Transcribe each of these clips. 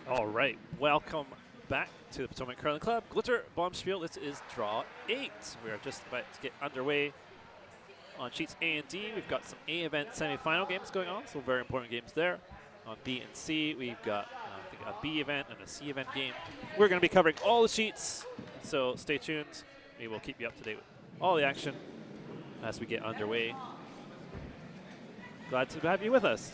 All right, welcome back to the Potomac Curling Club. Glitter Bombspiel, this is draw 8. We are just about to get underway on sheets A and D. We've got some A event semi-final games going on, so very important games there. On B and C, we've got I think a B event and a C event game. We're going to be covering all the sheets, so stay tuned. We will keep you up to date with all the action as we get underway. Glad to have you with us.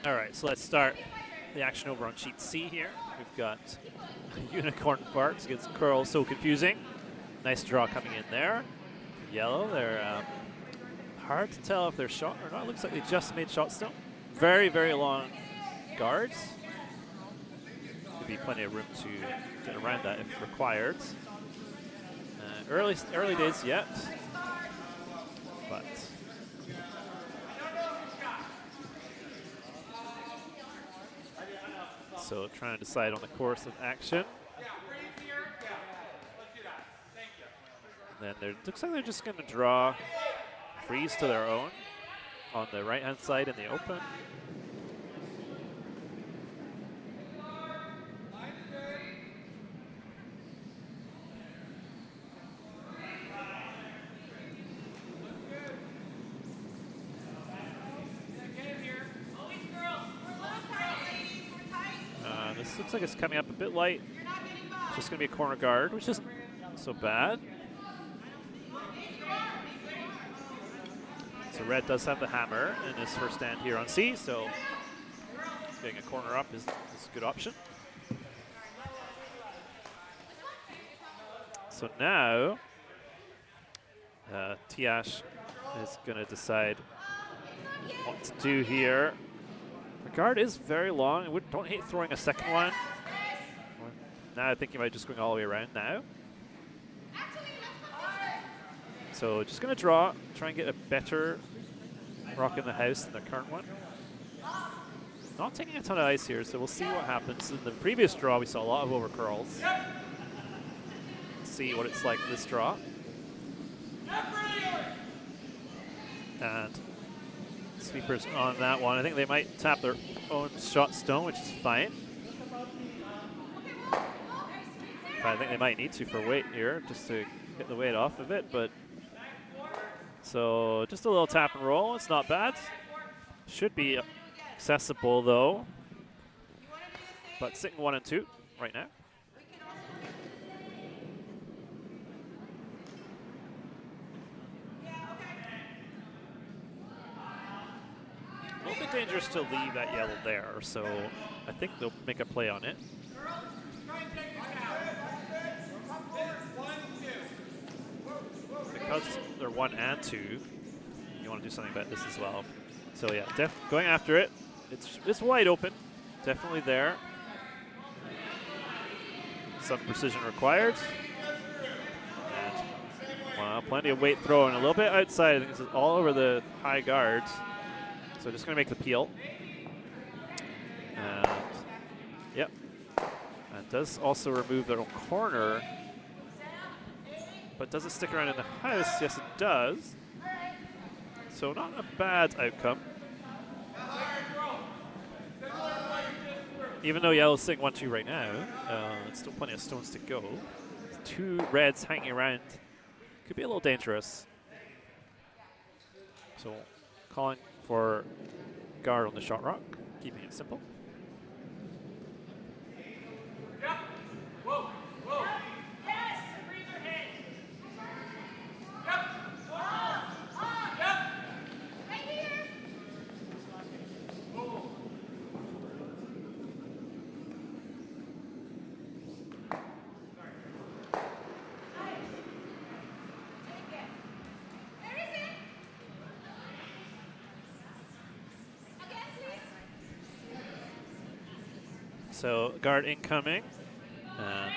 All right, so let's start the action over on sheet C here. We've got Unicorn Barks against Curl, So Confusing. Nice draw coming in there. Yellow, they're hard to tell if they're shot or not. Looks like they just made shot still. Very, very long guards. There'll be plenty of room to get around that if required. Early days yet, but so trying to decide on the course of action. And then it looks like they're just going to draw freeze to their own on the right-hand side in the open. This looks like it's coming up a bit light. It's just going to be a corner guard, which isn't so bad. So red does have the hammer in his first stand here on C, so getting a corner up is a good option. So now Tiyash is going to decide what to do here. The guard is very long. I don't hate throwing a second one. Now I'm thinking about just going all the way around now. So just going to draw, try and get a better rock in the house than the current one. Not taking a ton of ice here, so we'll see what happens. In the previous draw, we saw a lot of overcurls. Let's see what it's like this draw. And Sweepers on that one. I think they might tap their own shot stone, which is fine. I think they might need to for weight here, just to get the weight off of it, but so just a little tap and roll. It's not bad. Should be accessible though, but sitting 1 and 2 right now. A little bit dangerous to leave that yellow there, so I think they'll make a play on it. Because they're 1 and 2, you want to do something about this as well. So yeah, going after it. It's wide open, definitely there. Some precision required. And, wow, plenty of weight thrown. A little bit outside. I think this is all over the high guards. So just going to make the peel. And yep. And does also remove their own corner. But does it stick around in the house? Yes, it does. So not a bad outcome. Even though yellow's sitting 1-2 right now, still plenty of stones to go. 2 reds hanging around. Could be a little dangerous. So calling for guard on the shot rock, keeping it simple. So guard incoming, and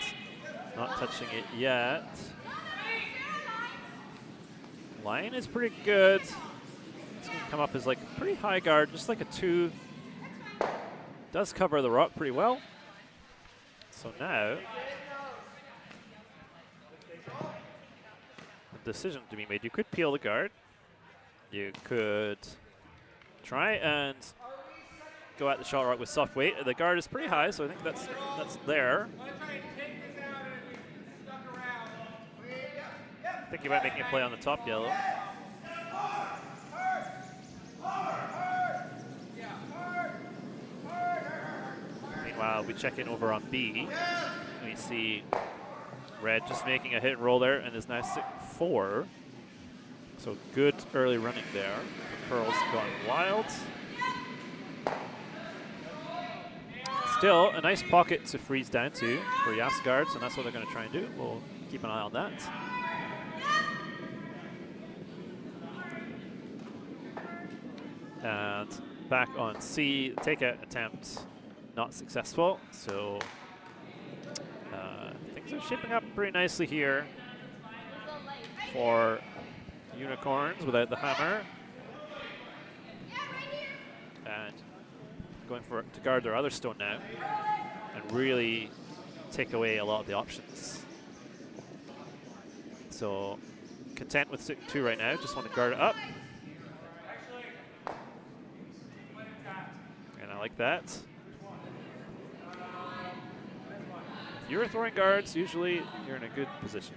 not touching it yet. Line is pretty good. It's going to come up as like a pretty high guard, just like a 2. Does cover the rock pretty well. So now, the decision to be made. You could peel the guard. You could try and go at the shot rock with soft weight. The guard is pretty high, so I think that's there. Thinking about making a play on the top yellow. Meanwhile, we check in over on B. We see red just making a hit and roll there, and is now sitting 4. So good early running there. The pearl's gone wild. Still, a nice pocket to freeze down to for Yaas guards, and that's what they're going to try and do. We'll keep an eye on that. And back on C, takeout attempt not successful. So things are shaping up pretty nicely here for Unicorns without the hammer. And going for to guard their other stone now and really take away a lot of the options. So content with 2 right now, just want to guard it up. And I like that. If you're throwing guards, usually you're in a good position.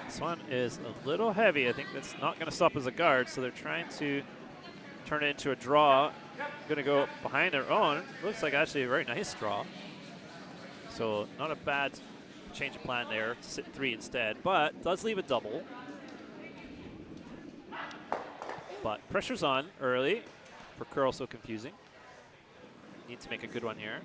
This one is a little heavy. I think that's not going to stop as a guard, so they're trying to turn it into a draw. Going to go behind their own. Looks like actually a very nice draw. So not a bad change of plan there to sit 3 instead, but does leave a double. But pressure's on early for curl, so confusing. Need to make a good one here.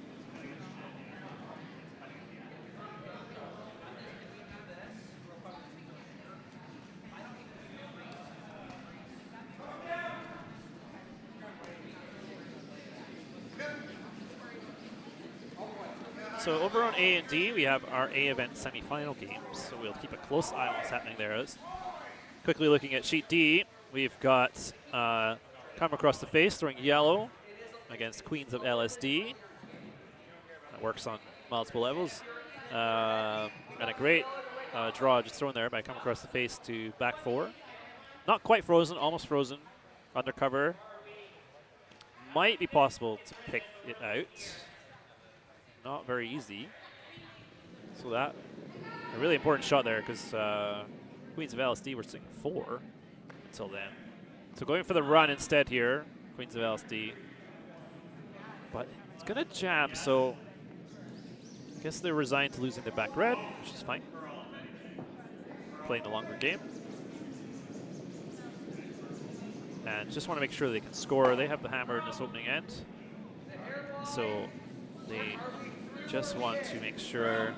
So over on A and D, we have our A event semifinal games. So we'll keep a close eye on what's happening there. Quickly looking at sheet D, we've got come across the face, throwing yellow against Queens of LSD. works on multiple levels. And a great draw just thrown there by come across the face to back 4. Not quite frozen, almost frozen. Undercover. Might be possible to pick it out. Not very easy. So that, a really important shot there because Queens of LSD were sitting 4 until then. So going for the run instead here, Queens of LSD. But it's going to jam, so I guess they're resigned to losing the back red, which is fine. Playing the longer game. And just want to make sure they can score. They have the hammer in this opening end. So they just want to make sure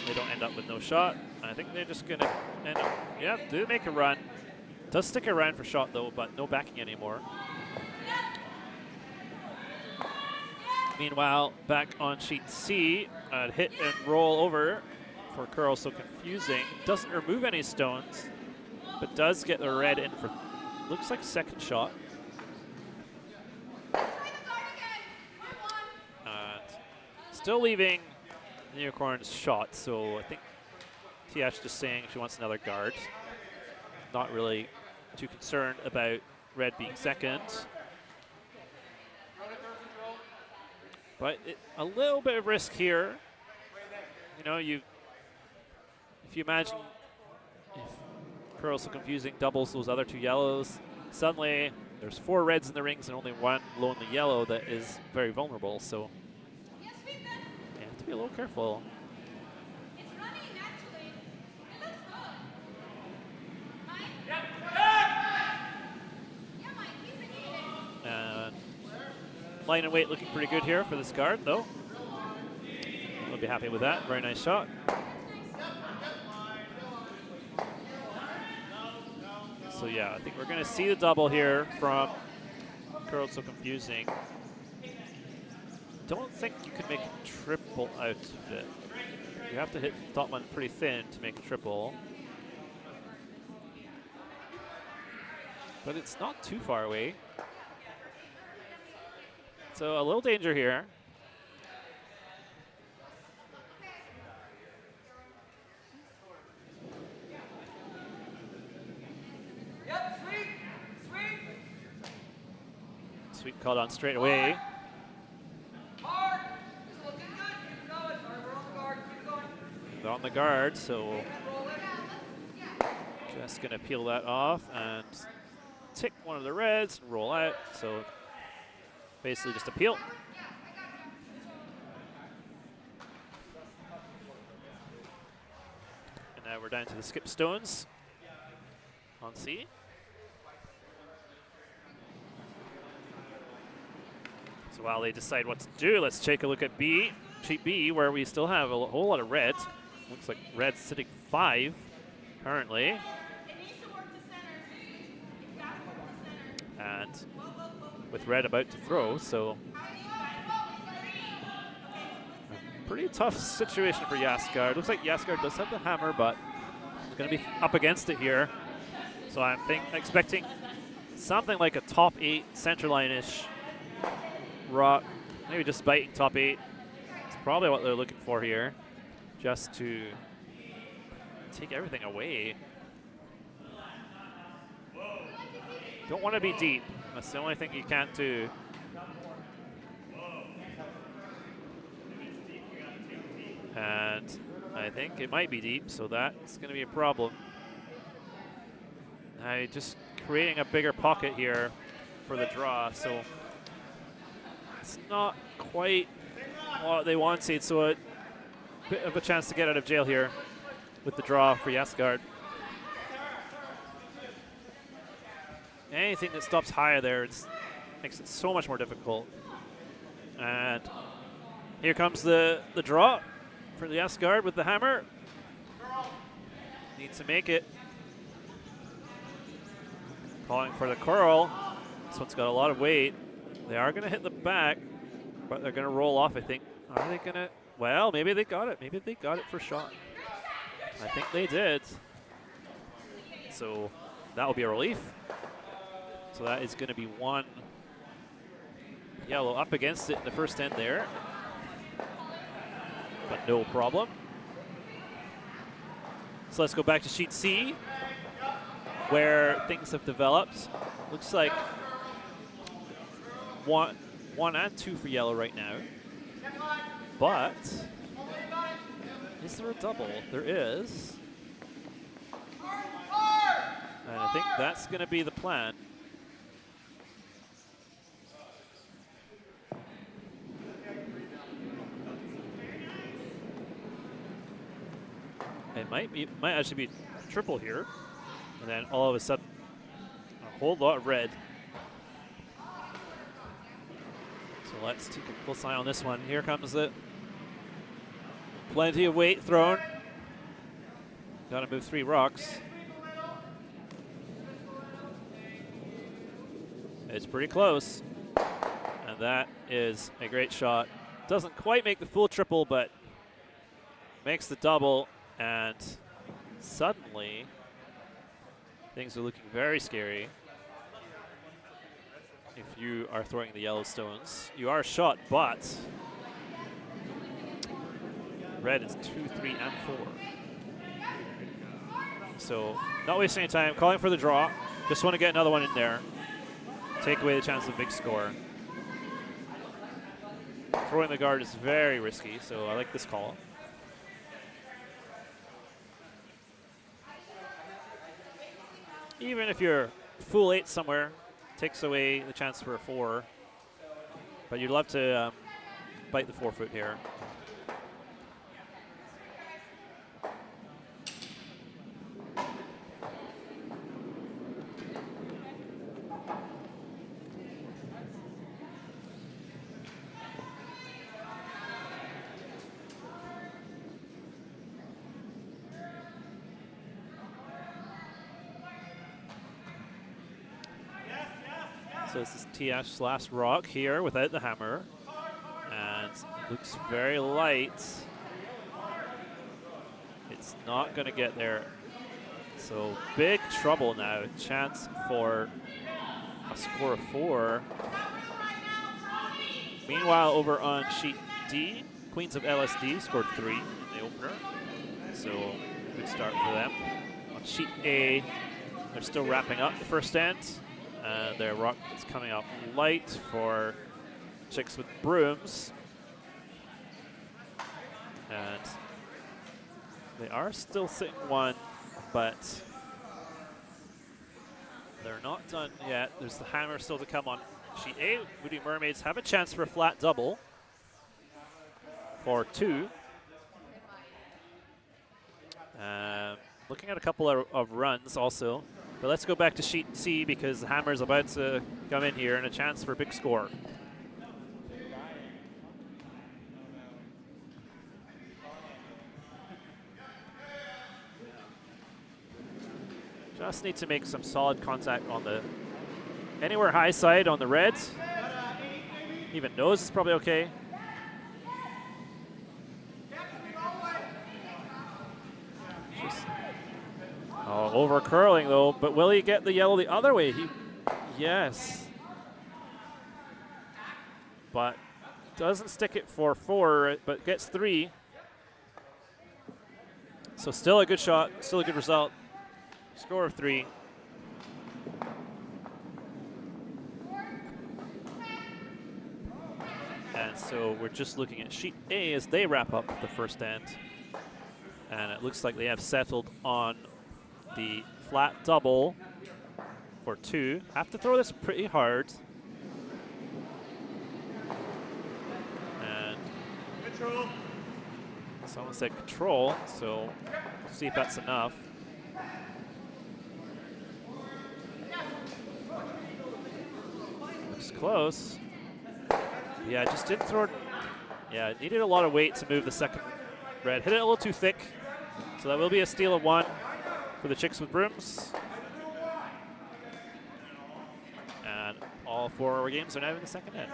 they don't end up with no shot. I think they're just going to end up, yeah, do make a run. Does stick around for shot though, but no backing anymore. Meanwhile, back on sheet C, hit and roll over for curl, so confusing. Doesn't remove any stones, but does get the red in for, looks like second shot. And still leaving Unicorn's shot, so I think Tiyash just saying she wants another guard. Not really too concerned about red being second. But a little bit of risk here. You know, if you imagine if curl so confusing doubles those other 2 yellows, suddenly there's 4 reds in the rings and only 1 lonely yellow that is very vulnerable. So you have to be a little careful. And line and weight looking pretty good here for this guard, though. We'll be happy with that. Very nice shot. So yeah, I think we're going to see the double here from curl so confusing. Don't think you can make a triple out of it. You have to hit the top one pretty thin to make a triple. But it's not too far away. So a little danger here. Yep, sweep. Sweep called on straight away. Hard. It's looking good. Keep going. We're on the guard. Keep going. They're on the guard, so just gonna peel that off and tick one of the reds and roll out. So basically just a peel. And now we're down to the skip stones on C. So while they decide what to do, let's take a look at B, sheet B, where we still have a whole lot of reds. Looks like red's sitting 5 currently. And with red about to throw, so a pretty tough situation for Yaas. Looks like Yaas does have the hammer, but he's going to be up against it here. So I'm expecting something like a top 8 center line-ish rock, maybe just biting top 8. It's probably what they're looking for here, just to take everything away. Don't want to be deep. That's the only thing you can't do. And I think it might be deep, so that's going to be a problem. Just creating a bigger pocket here for the draw, so it's not quite what they wanted, so a bit of a chance to get out of jail here with the draw for Yaas. Anything that stops higher there makes it so much more difficult. And here comes the draw for the Yaas with the hammer. Needs to make it. Calling for the curl. This one's got a lot of weight. They are going to hit the back, but they're going to roll off, I think. Are they going to? Well, maybe they got it. Maybe they got it for shot. I think they did. So that will be a relief. So that is going to be 1 yellow up against it in the first end there. but no problem. So let's go back to sheet C, where things have developed. Looks like one and two for yellow right now. But is there a double? There is. And I think that's going to be the plan. It might actually be triple here. And then all of a sudden, a whole lot of red. So let's take a close eye on this one. Here comes it. Plenty of weight thrown. Got to move 3 rocks. It's pretty close. And that is a great shot. Doesn't quite make the full triple, but makes the double. And suddenly, things are looking very scary. If you are throwing the yellow stones, you are shot, but red is 2, 3, and 4. So not wasting any time, calling for the draw. Just want to get another one in there. Take away the chance of a big score. Throwing the guard is very risky, so I like this call. Even if you're full 8 somewhere, takes away the chance for a 4. But you'd love to bite the 4-foot here. So this is Tiyash's last rock here without the hammer. And looks very light. It's not going to get there. So big trouble now. Chance for a score of 4. Meanwhile, over on sheet D, Queens of LSD scored 3 in the opener. So good start for them. On sheet A, they're still wrapping up the first end. Their rock is coming up light for chicks with brooms. And they are still sitting 1, but they're not done yet. There's the hammer still to come on sheet A. Voodoo Mermaids have a chance for a flat double for 2. Looking at a couple of runs also. But let's go back to sheet C because the hammer is about to come in here and a chance for a big score. Just need to make some solid contact on the anywhere high side on the red. Even nose is probably okay. Oh, over curling though, but will he get the yellow the other way? Yes. But doesn't stick it for 4, but gets 3. So still a good shot, still a good result. Score of 3. And so we're just looking at sheet A as they wrap up the first end. And it looks like they have settled on the flat double for 2. Have to throw this pretty hard. And control. Someone said control, so we'll see if that's enough. Looks close. Yeah, just didn't throw it. Yeah, it needed a lot of weight to move the second red. Hit it a little too thick. So that will be a steal of 1 for the chicks with brooms. And all 4 games are now in the second end.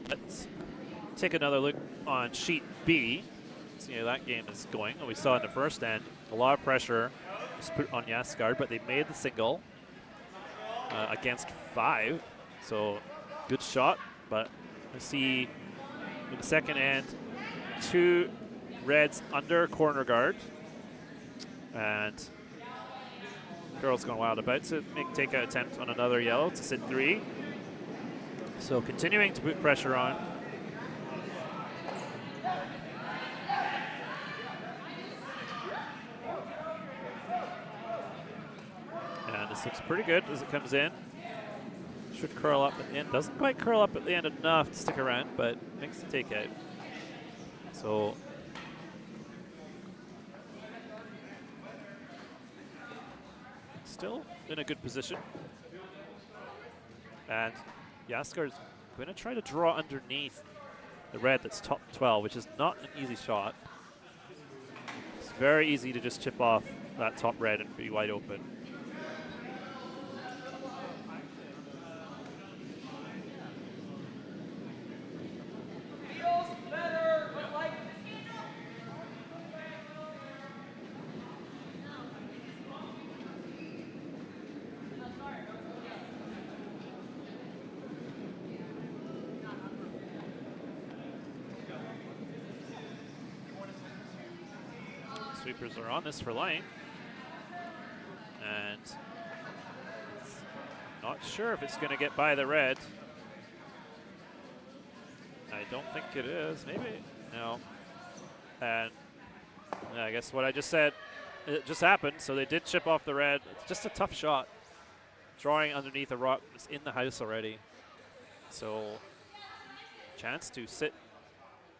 Let's take another look on sheet B. See how that game is going. We saw in the first end a lot of pressure was put on Yaas guard, but they made the single against 5. So good shot, but we see in the second end 2 reds under corner guard, and Girls Gone Wild about to make takeout attempt on another yellow to sit 3. So continuing to put pressure on. And this looks pretty good as it comes in. Should curl up at the end. Doesn't quite curl up at the end enough to stick around, but makes the takeout. So still in a good position. And Yaskar's going to try to draw underneath the red that's top 12, which is not an easy shot. It's very easy to just chip off that top red and be wide open. Sweepers are on this for line, and not sure if it's going to get by the red. I don't think it is. Maybe no. And I guess what I just said, it just happened. So they did chip off the red. It's just a tough shot. Drawing underneath a rock is in the house already. So chance to sit,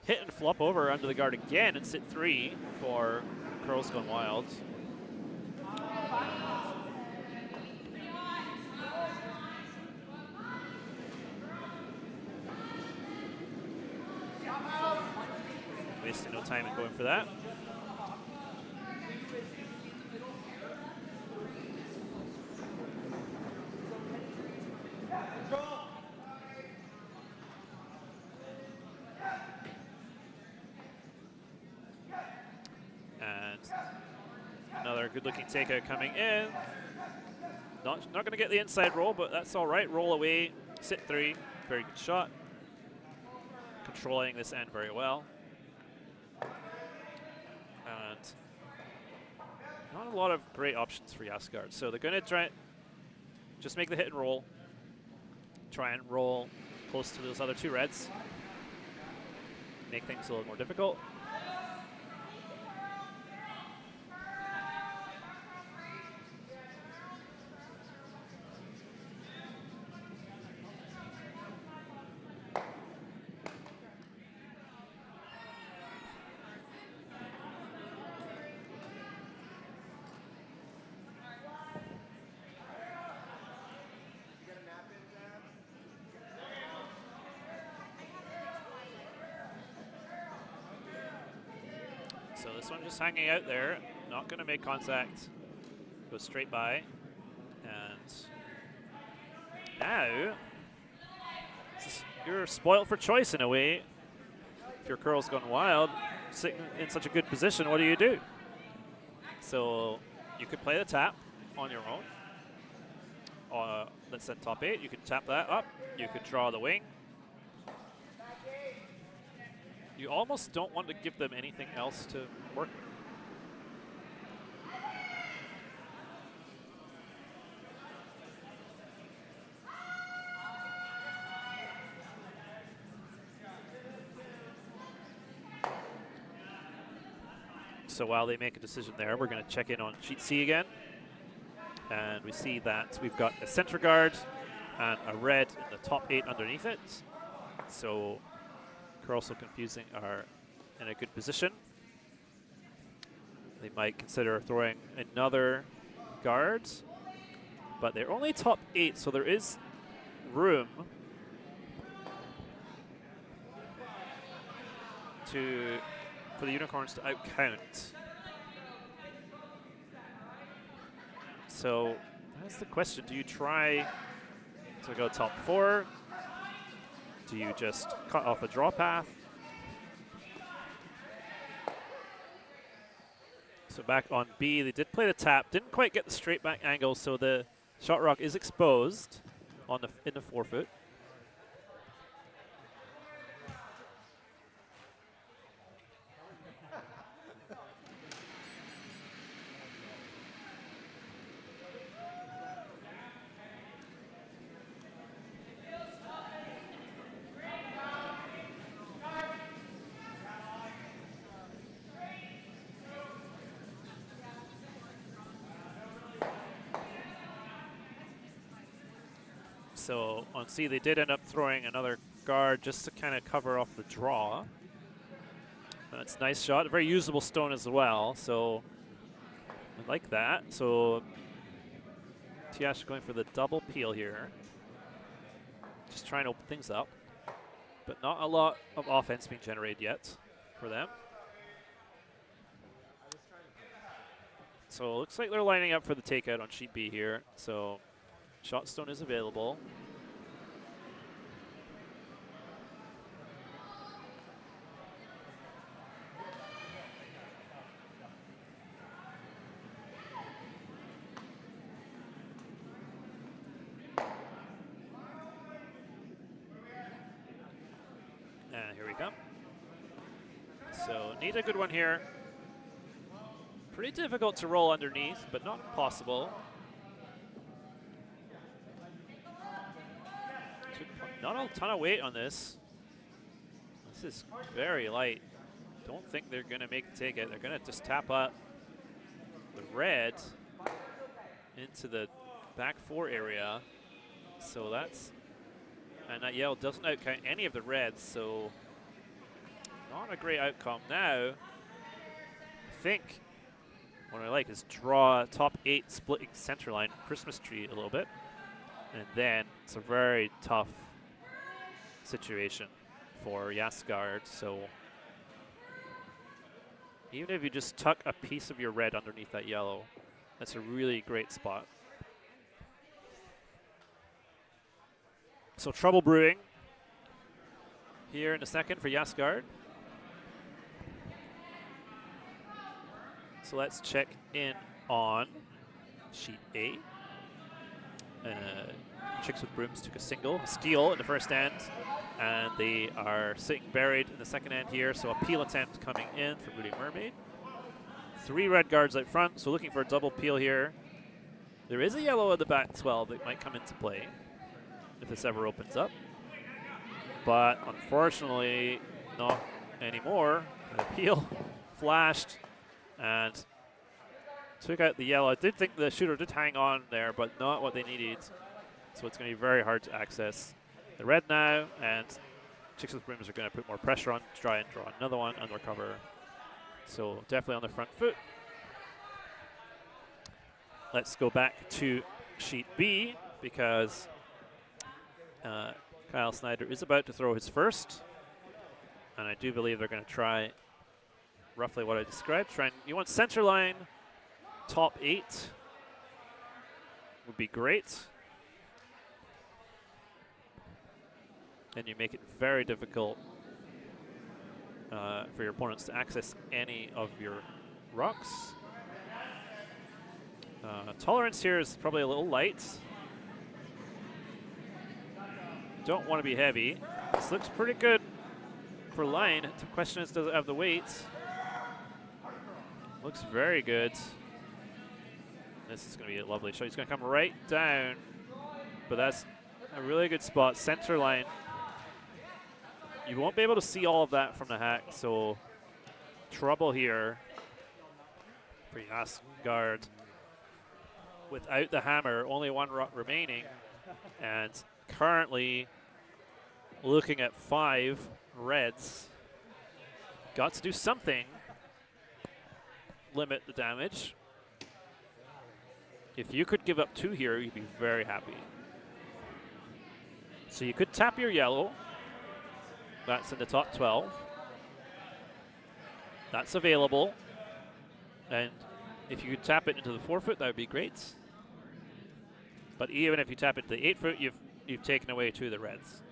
hit and flop over under the guard again and sit 3 for Girls Gone Wild. Wasting no time in going for that. Good-looking takeout coming in. Not going to get the inside roll, but that's all right. Roll away, sit 3. Very good shot. Controlling this end very well. And not a lot of great options for Yaas guard. So they're going to try just make the hit and roll. Try and roll close to those other 2 reds. Make things a little more difficult. So this one just hanging out there, not going to make contact, goes straight by. And now, you're spoiled for choice in a way. If your Girls Gone Wild, sitting in such a good position, what do? So you could play the tap on your own. Let's set top 8, you could tap that up, you could draw the wing. You almost don't want to give them anything else to work with. So while they make a decision there, we're going to check in on sheet C again. And we see that we've got a center guard and a red in the top 8 underneath it. So Also Confusing are in a good position. They might consider throwing another guard, but they're only top 8, so there is room for the Unicorns to outcount. So that's the question. Do you try to go top 4? Do you just cut off a draw path? So back on B, they did play the tap, didn't quite get the straight back angle, so the shot rock is exposed on in the forefoot. So on C, they did end up throwing another guard just to kind of cover off the draw. That's a nice shot, a very usable stone as well. So I like that. So Tiyash going for the double peel here. Just trying to open things up. But not a lot of offense being generated yet for them. So it looks like they're lining up for the takeout on sheet B here. So shot stone is available. And here we go. So need a good one here. Pretty difficult to roll underneath, but not impossible. Not a ton of weight on this. This is very light. Don't think they're going to take it. They're going to just tap up the red into the back four area. So that's, and that yellow doesn't outcount any of the reds, so not a great outcome. Now, I think what I like is draw top 8 splitting center line, Christmas tree a little bit, and then it's a very tough situation for Yaas guard. So even if you just tuck a piece of your red underneath that yellow, that's a really great spot. So trouble brewing here in a second for Yaas guard. So let's check in on sheet A. Chicks with Brooms took a steal in the first end, and they are sitting buried in the second end here, so a peel attempt coming in for Booty Mermaid. 3 red guards out front, so looking for a double peel here. There is a yellow at the back 12 that might come into play if this ever opens up, but unfortunately not anymore. The peel flashed and took out the yellow. I did think the shooter did hang on there, but not what they needed. So it's going to be very hard to access the red now, and Chicks with Brooms are going to put more pressure on to try and draw another one and recover. So definitely on the front foot. Let's go back to sheet B, because Kyle Snyder is about to throw his first, and I do believe they're going to try roughly what I described. You want center line, top 8 would be great. And you make it very difficult for your opponents to access any of your rocks. Tolerance here is probably a little light. Don't want to be heavy. This looks pretty good for line. The question is, does it have the weight? Looks very good. This is going to be a lovely shot. He's going to come right down, but that's a really good spot. Center line. You won't be able to see all of that from the hack, so trouble here for Yaas guard. Without the hammer, only 1 rock remaining, and currently looking at 5 reds. Got to do something. Limit the damage. If you could give up 2 here, you'd be very happy. So you could tap your yellow. That's in the top 12. That's available. And if you could tap it into the 4-foot, that would be great. But even if you tap it to the 8-foot, you've taken away 2 of the reds.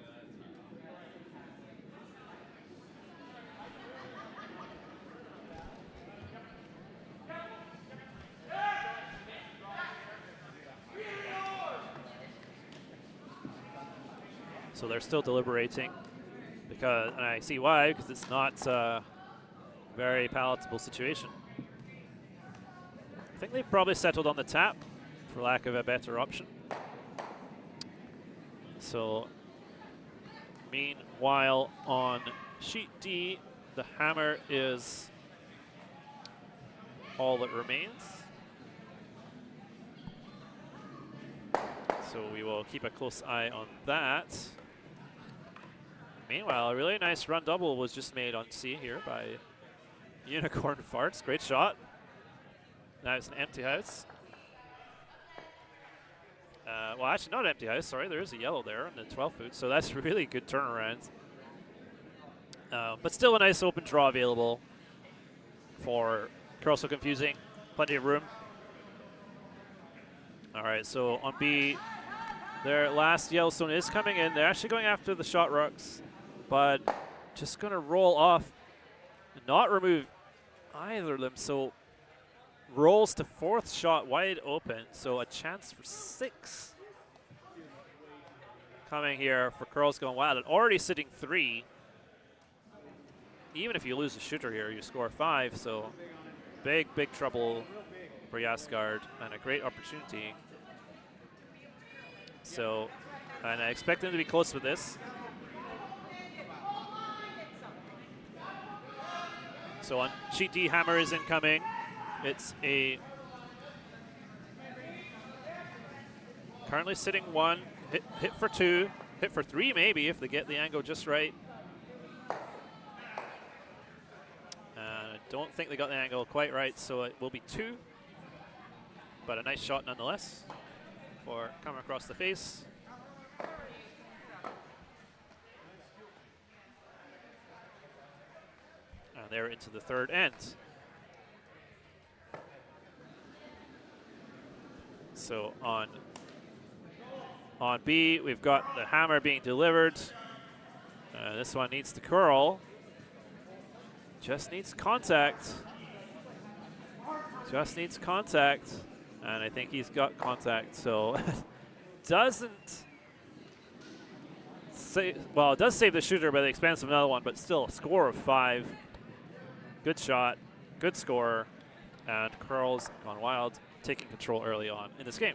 So they're still deliberating, because, and I see why, because it's not a very palatable situation. I think they've probably settled on the tap, for lack of a better option. So, meanwhile, on sheet D, the hammer is all that remains. So we will keep a close eye on that. Meanwhile, a really nice run double was just made on C here by Unicorn Farts. Great shot. Now it's an empty house. Well, actually not an empty house, sorry. There is a yellow there in the 12 foot, so that's really good turnaround. But still a nice open draw available for So Confusing. Plenty of room. All right, so on B, their last Yellowstone is coming in. They're actually going after the shot rocks, but just going to roll off and not remove either of them. So rolls to fourth shot wide open, so a chance for 6 coming here for Curls Going Wild, and already sitting 3. Even if you lose a shooter here, you score 5, so big trouble for Yaas guard, and a great opportunity. So, and I expect them to be close with this. So on sheet D, hammer is incoming. It's a currently sitting 1, hit for 2, hit for 3 maybe if they get the angle just right. I don't think they got the angle quite right, so it will be 2. But a nice shot nonetheless for coming across the face. And they're into the third end. So on B, we've got the hammer being delivered. This one needs to curl. Just needs contact. Just needs contact. And I think he's got contact, so doesn't save, well, it does save the shooter by the expense of another one, but still a score of 5. Good shot, good score, and Curls Gone Wild taking control early on in this game.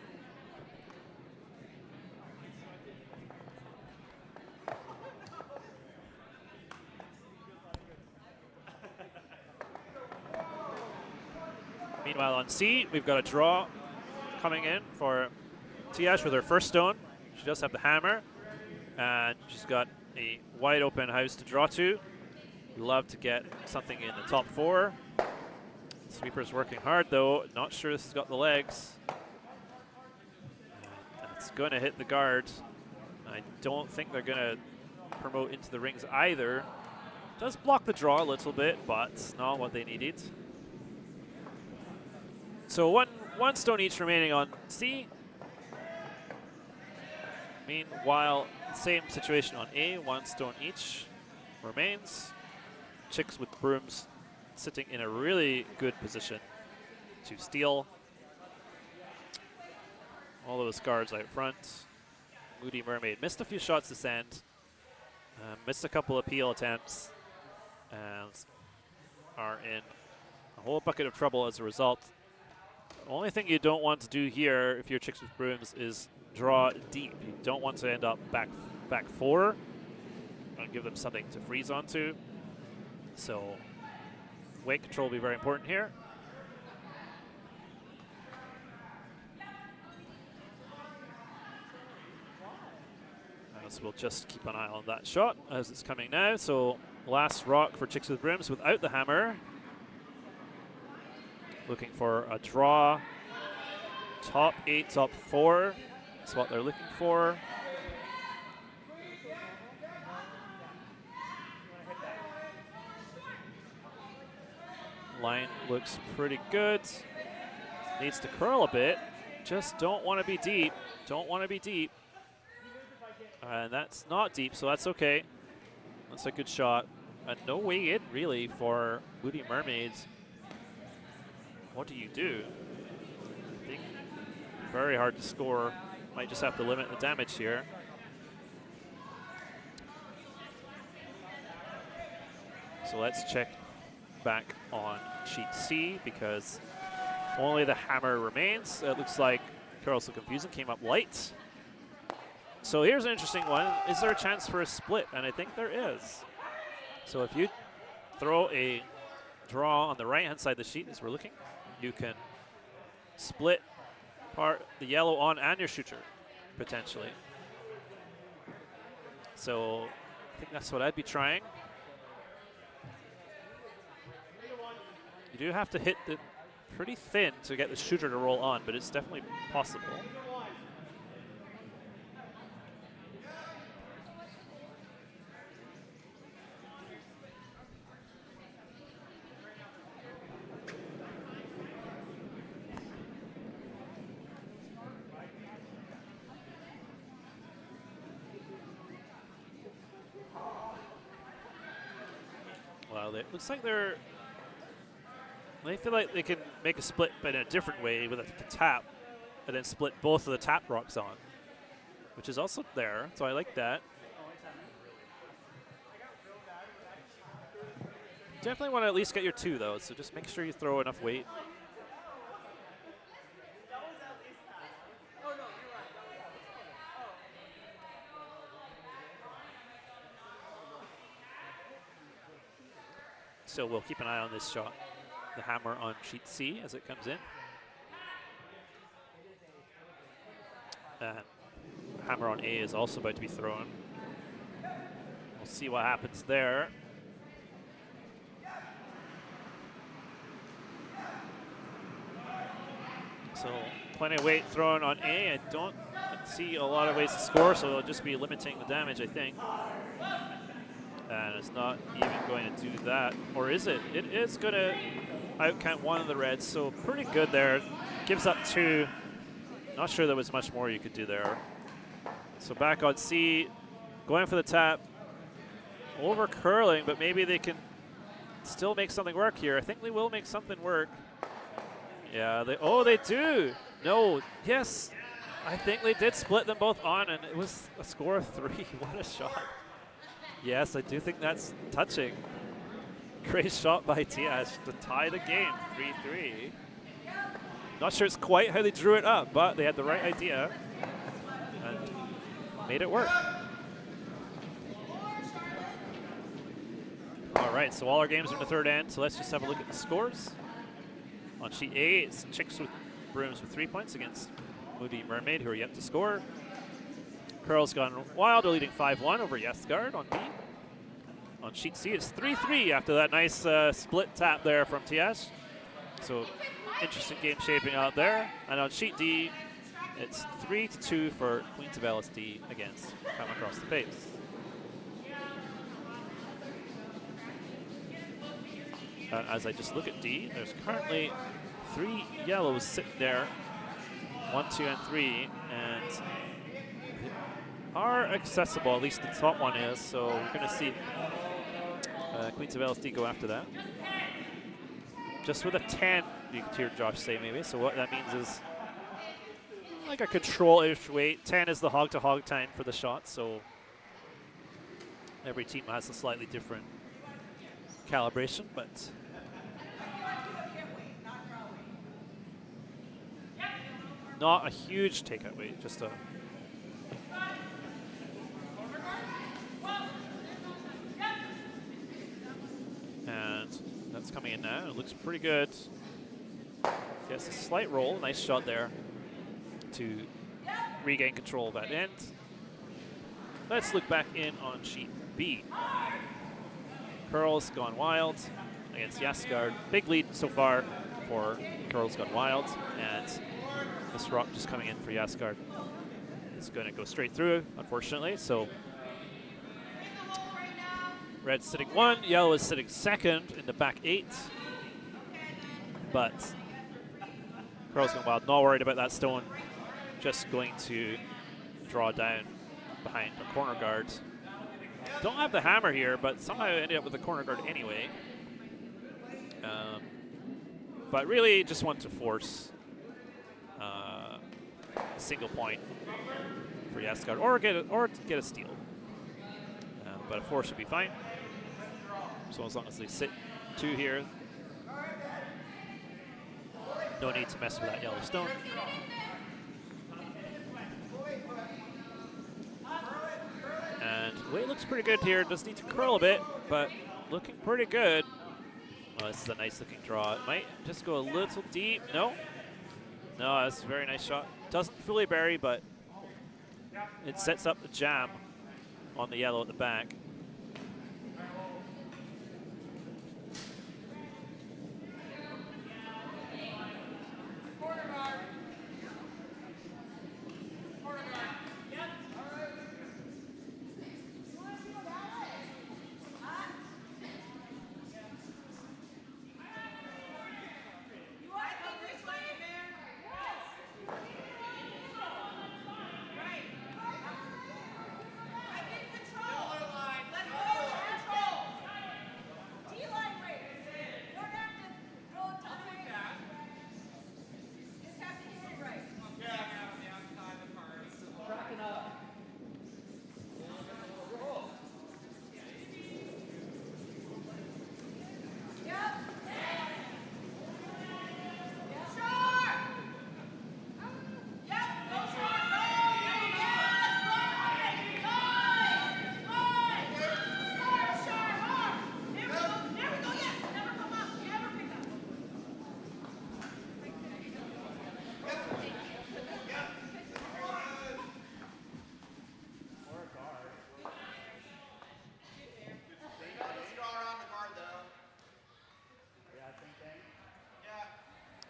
Meanwhile on C, we've got a draw coming in for Tiyash with her first stone. She does have the hammer, and she's got a wide open house to draw to. Love to get something in the top 4. Sweeper's working hard though, not sure this has got the legs. That's going to hit the guard. I don't think they're going to promote into the rings either. Does block the draw a little bit, but not what they needed. So one stone each remaining on C. Meanwhile, same situation on A, 1 stone each remains. Chicks with brooms sitting in a really good position to steal. All those guards out front. Moody Mermaid missed a few shots this end. Missed a couple of peel attempts. And are in a whole bucket of trouble as a result. The only thing you don't want to do here, if you're Chicks with Brooms, is draw deep. You don't want to end up back 4 and give them something to freeze onto. So weight control will be very important here. As we'll just keep an eye on that shot as it's coming now. So last rock for Chicks with Brooms without the hammer. Looking for a draw. Top 8, top 4. That's what they're looking for. Line looks pretty good. Needs to curl a bit. Just don't want to be deep. Don't want to be deep. And that's not deep, so that's okay. That's a good shot. And no way in, really, for Moody Mermaids. What do you do? I think very hard to score. Might just have to limit the damage here. So let's check back on sheet C because only the hammer remains. It looks like Curls So Confusing came up light. So here's an interesting one. Is there a chance for a split? And I think there is. So if you throw a draw on the right-hand side of the sheet as we're looking, you can split the yellow on and your shooter, potentially. So I think that's what I'd be trying. You do have to hit the pretty thin to get the shooter to roll on, but it's definitely possible. Well, it looks like they feel like they can make a split, but in a different way with a tap, and then split both of the tap rocks on, which is also there, so I like that. Definitely want to at least get your 2, though, so just make sure you throw enough weight. So we'll keep an eye on this shot. The hammer on sheet C as it comes in. And hammer on A is also about to be thrown. We'll see what happens there. So plenty of weight thrown on A. I don't see a lot of ways to score, so it'll just be limiting the damage, I think. And it's not even going to do that. Or is it? It is going to outcount one of the reds, so pretty good there. Gives up 2. Not sure there was much more you could do there. So back on C, going for the tap. Over curling, but maybe they can still make something work here. I think they will make something work. Yeah, they do. No, yes. I think they did split them both on, and it was a score of 3. What a shot. Yes, I do think that's touching. Great shot by Tiyash to tie the game, 3-3. Not sure it's quite how they drew it up, but they had the right idea and made it work. All right, so all our games are in the third end, so let's just have a look at the scores. On sheet A, it's Chicks with Brooms with 3 points against Moody Mermaid, who are yet to score. Curls Gone Wild are leading 5-1 over Yaas on B. On sheet C, it's 3-3 after that nice split tap there from Tiyash. So interesting game shaping out there. And on sheet D, it's 3-2 for Queens of LSD against Come Across the Face. And as I just look at D, there's currently 3 yellows sitting there, 1, 2, and 3, and are accessible, at least the top one is, so we're going to see Queens of LSD go after that. Just with a 10, you could hear Josh say maybe, so what that means is like a control-ish weight. 10 is the hog-to-hog time for the shot, so every team has a slightly different calibration, but not a huge takeout weight, just a that's coming in now. It looks pretty good. Gets a slight roll. Nice shot there to regain control of that end. Let's look back in on sheet B. Curls Gone Wild against Yaas. Big lead so far for Curls Gone Wild. And this rock just coming in for Yaas. It's going to go straight through, unfortunately. So red sitting 1, yellow is sitting 2nd in the back 8. But Curls Gone Wild not worried about that stone, just going to draw down behind a corner guard. Don't have the hammer here, but somehow ended up with the corner guard anyway. But really just want to force a single point for Yaas, or get a steal. But a 4 should be fine. So as long as they sit 2 here, no need to mess with that yellow stone. And weight looks pretty good here. Does need to curl a bit, but looking pretty good. Oh, this is a nice looking draw. It might just go a little deep. No. No, that's a very nice shot. Doesn't fully bury, but it sets up the jam on the yellow at the back.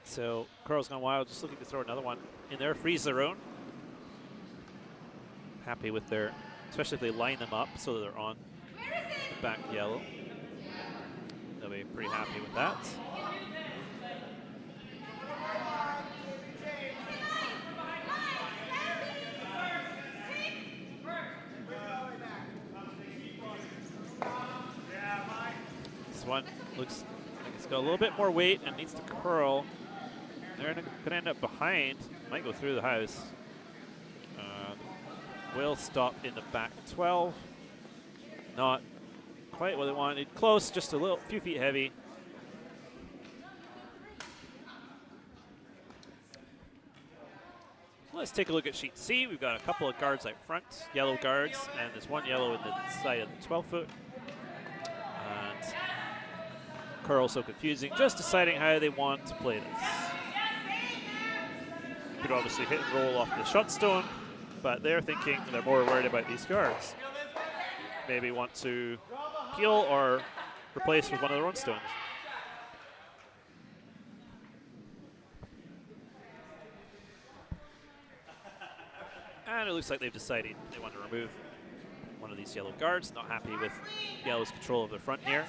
So Carl's gone wild, just looking to throw another one in there, freeze their own. Happy with their, especially if they line them up so that they're on the back yellow. They'll be pretty happy with that. This one looks like it's got a little bit more weight and needs to curl. They're going to end up behind. Might go through the house. Will stop in the back 12. Not quite what they wanted. Close, just a few feet heavy. Let's take a look at sheet C. We've got a couple of guards out front, yellow guards, and there's one yellow in the side of the 12-foot. And curl so confusing, just deciding how they want to play this. Could obviously hit and roll off the shot stone, but they're thinking they're more worried about these guards. Maybe want to peel or replace with one of their own stones. And it looks like they've decided they want to remove one of these yellow guards. Not happy with yellow's control of their front here.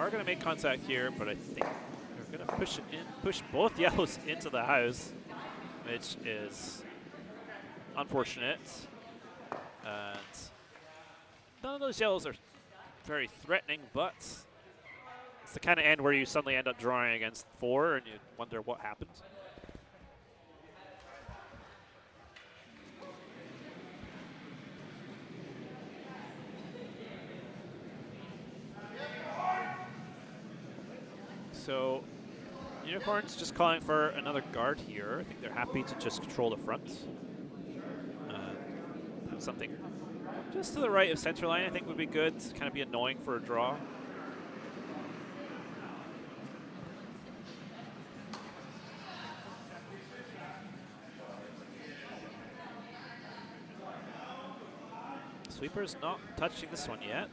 Going to make contact here, but I think they're going to push it in, push both yellows into the house, which is unfortunate. And none of those yellows are very threatening, but it's the kind of end where you suddenly end up drawing against 4 and you wonder what happened. So Unicorn's just calling for another guard here. I think they're happy to just control the front. Put something just to the right of center line I think would be good. It's kind of be annoying for a draw. Sweeper's not touching this one yet.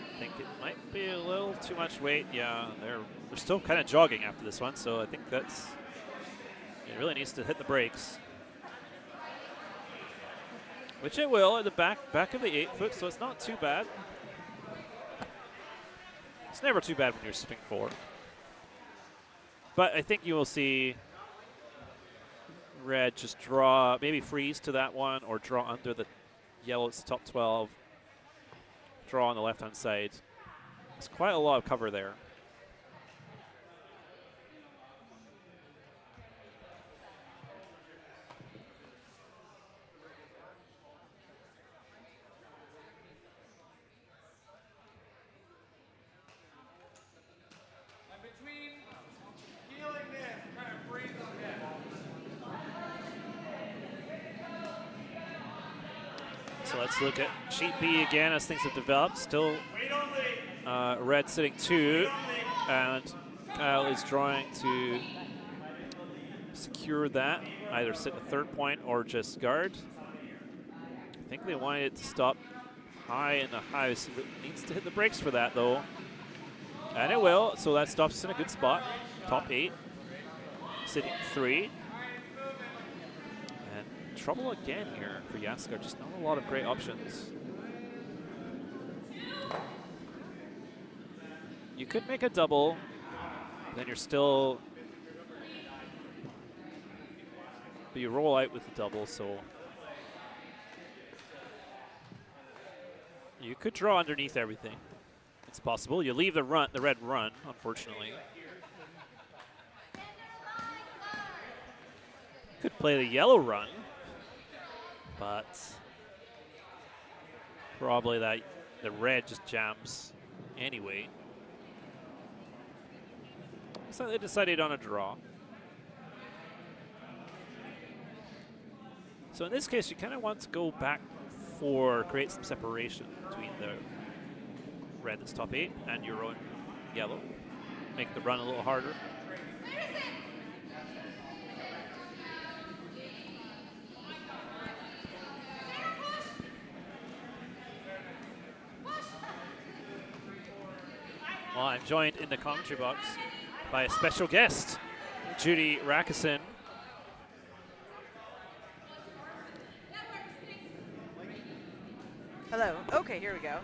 I think it might be a little too much weight. Yeah, they're still kind of jogging after this one, so I think that's, it really needs to hit the brakes. Which it will at the back of the 8-foot, so it's not too bad. It's never too bad when you're sipping 4. But I think you will see red just draw, maybe freeze to that one, or draw under the yellow's top 12. Draw on the left-hand side. It's quite a lot of cover there. So let's look at sheet B again as things have developed. Still red sitting 2, and Kyle is drawing to secure that, either sit a third point or just guard. I think they wanted it to stop high in the house. It needs to hit the brakes for that though, and it will. So that stops us in a good spot. Top 8, sitting 3. Trouble again here for Yaskar, just not a lot of great options. You could make a double, then you're still, but you roll out with the double, so you could draw underneath everything. It's possible. You leave the red run, unfortunately. Could play the yellow run. But probably that the red just jams anyway. So they decided on a draw. So in this case, you kind of want to go back for create some separation between the red that's top 8 and your own yellow. Make the run a little harder. Well, I'm joined in the commentary box by a special guest, Judy Rackison. Hello. Okay, here we go.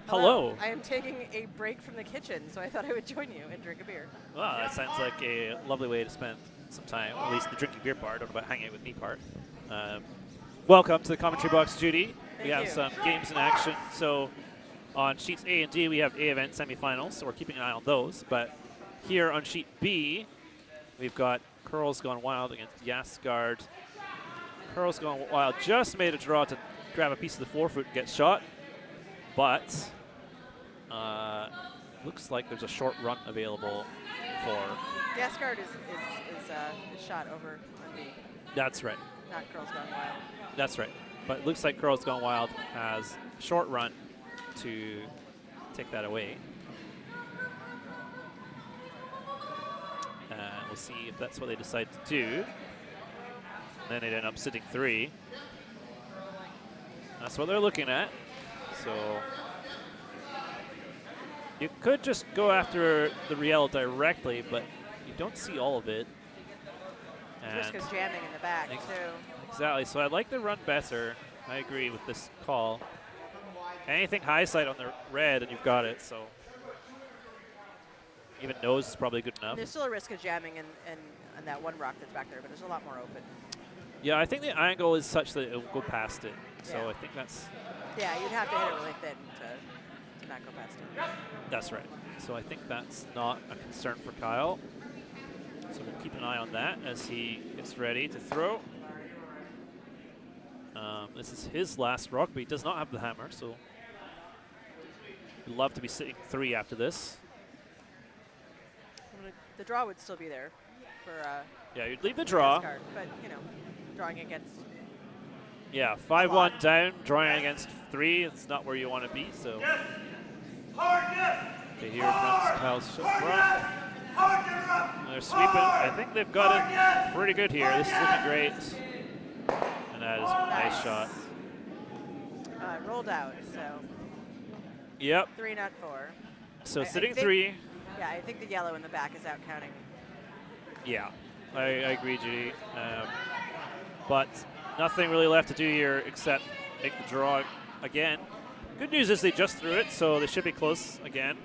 Hello. I am taking a break from the kitchen, so I thought I would join you and drink a beer. Well, that sounds like a lovely way to spend some time, at least the drinking beer part. I don't know about hanging out with me part. Welcome to the commentary box, Judy. Thank we have you. some games in action. So on sheets A and D, we have A event semifinals, so we're keeping an eye on those. But here on sheet B, we've got Curls Gone Wild against Yaas. Curls Gone Wild just made a draw to grab a piece of the forefoot and get shot, but looks like there's a short run available for. Yaas is shot over on B, That's right. not Girls Gone Wild. That's right. But it looks like Curls Gone Wild has a short run to take that away. We'll see if that's what they decide to do. Then they'd end up sitting 3. That's what they're looking at. So you could just go after the Riel directly, but you don't see all of it. Risk is jamming in the back, too. Exactly. So I'd like to run better. I agree with this call. Anything high side on the red, and you've got it. So even nose is probably good enough. There's still a risk of jamming in that one rock that's back there, but there's a lot more open. Yeah, I think the angle is such that it will go past it. So Yeah. I think that's. Yeah, you'd have to hit it really thin to not go past it. That's right. So I think that's not a concern for Kyle. So we'll keep an eye on that as he gets ready to throw. This is his last rock, but he does not have the hammer, so he'd love to be sitting 3 after this. The draw would still be there for Yeah, you'd leave the draw. Yaas, but, you know, drawing against. Yeah, 5-1 down, drawing against 3. It's not where you want to be, so. Okay, here comes Kyle's shot. They're sweeping. I think they've got it pretty good here. This is looking great. And that is a nice shot. Rolled out, so Yep. 3, not 4. So I sitting think- 3. Yeah, I think the yellow in the back is out counting. Yeah, I agree, Judy. But nothing really left to do here except make the draw again. Good news is they just threw it, so they should be close again.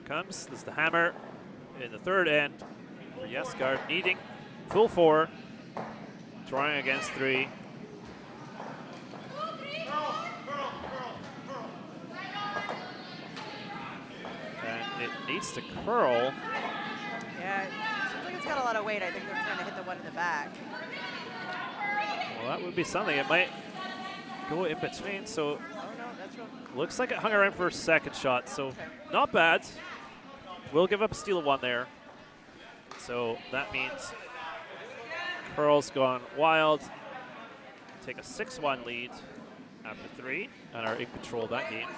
it comes. This is the hammer in the third end. For Yes guard needing full 4. Drawing against 3. And it needs to curl. Yeah, it seems like it's got a lot of weight. I think they're trying to hit the one in the back. Well, that would be something. It might go in between. So Oh, no, that's wrong. looks like it hung around for a second shot. So Okay. not bad. We'll give up a steal of 1 there. So that means curl's gone wild. Take a 6-1 lead after 3 and are in control of that game.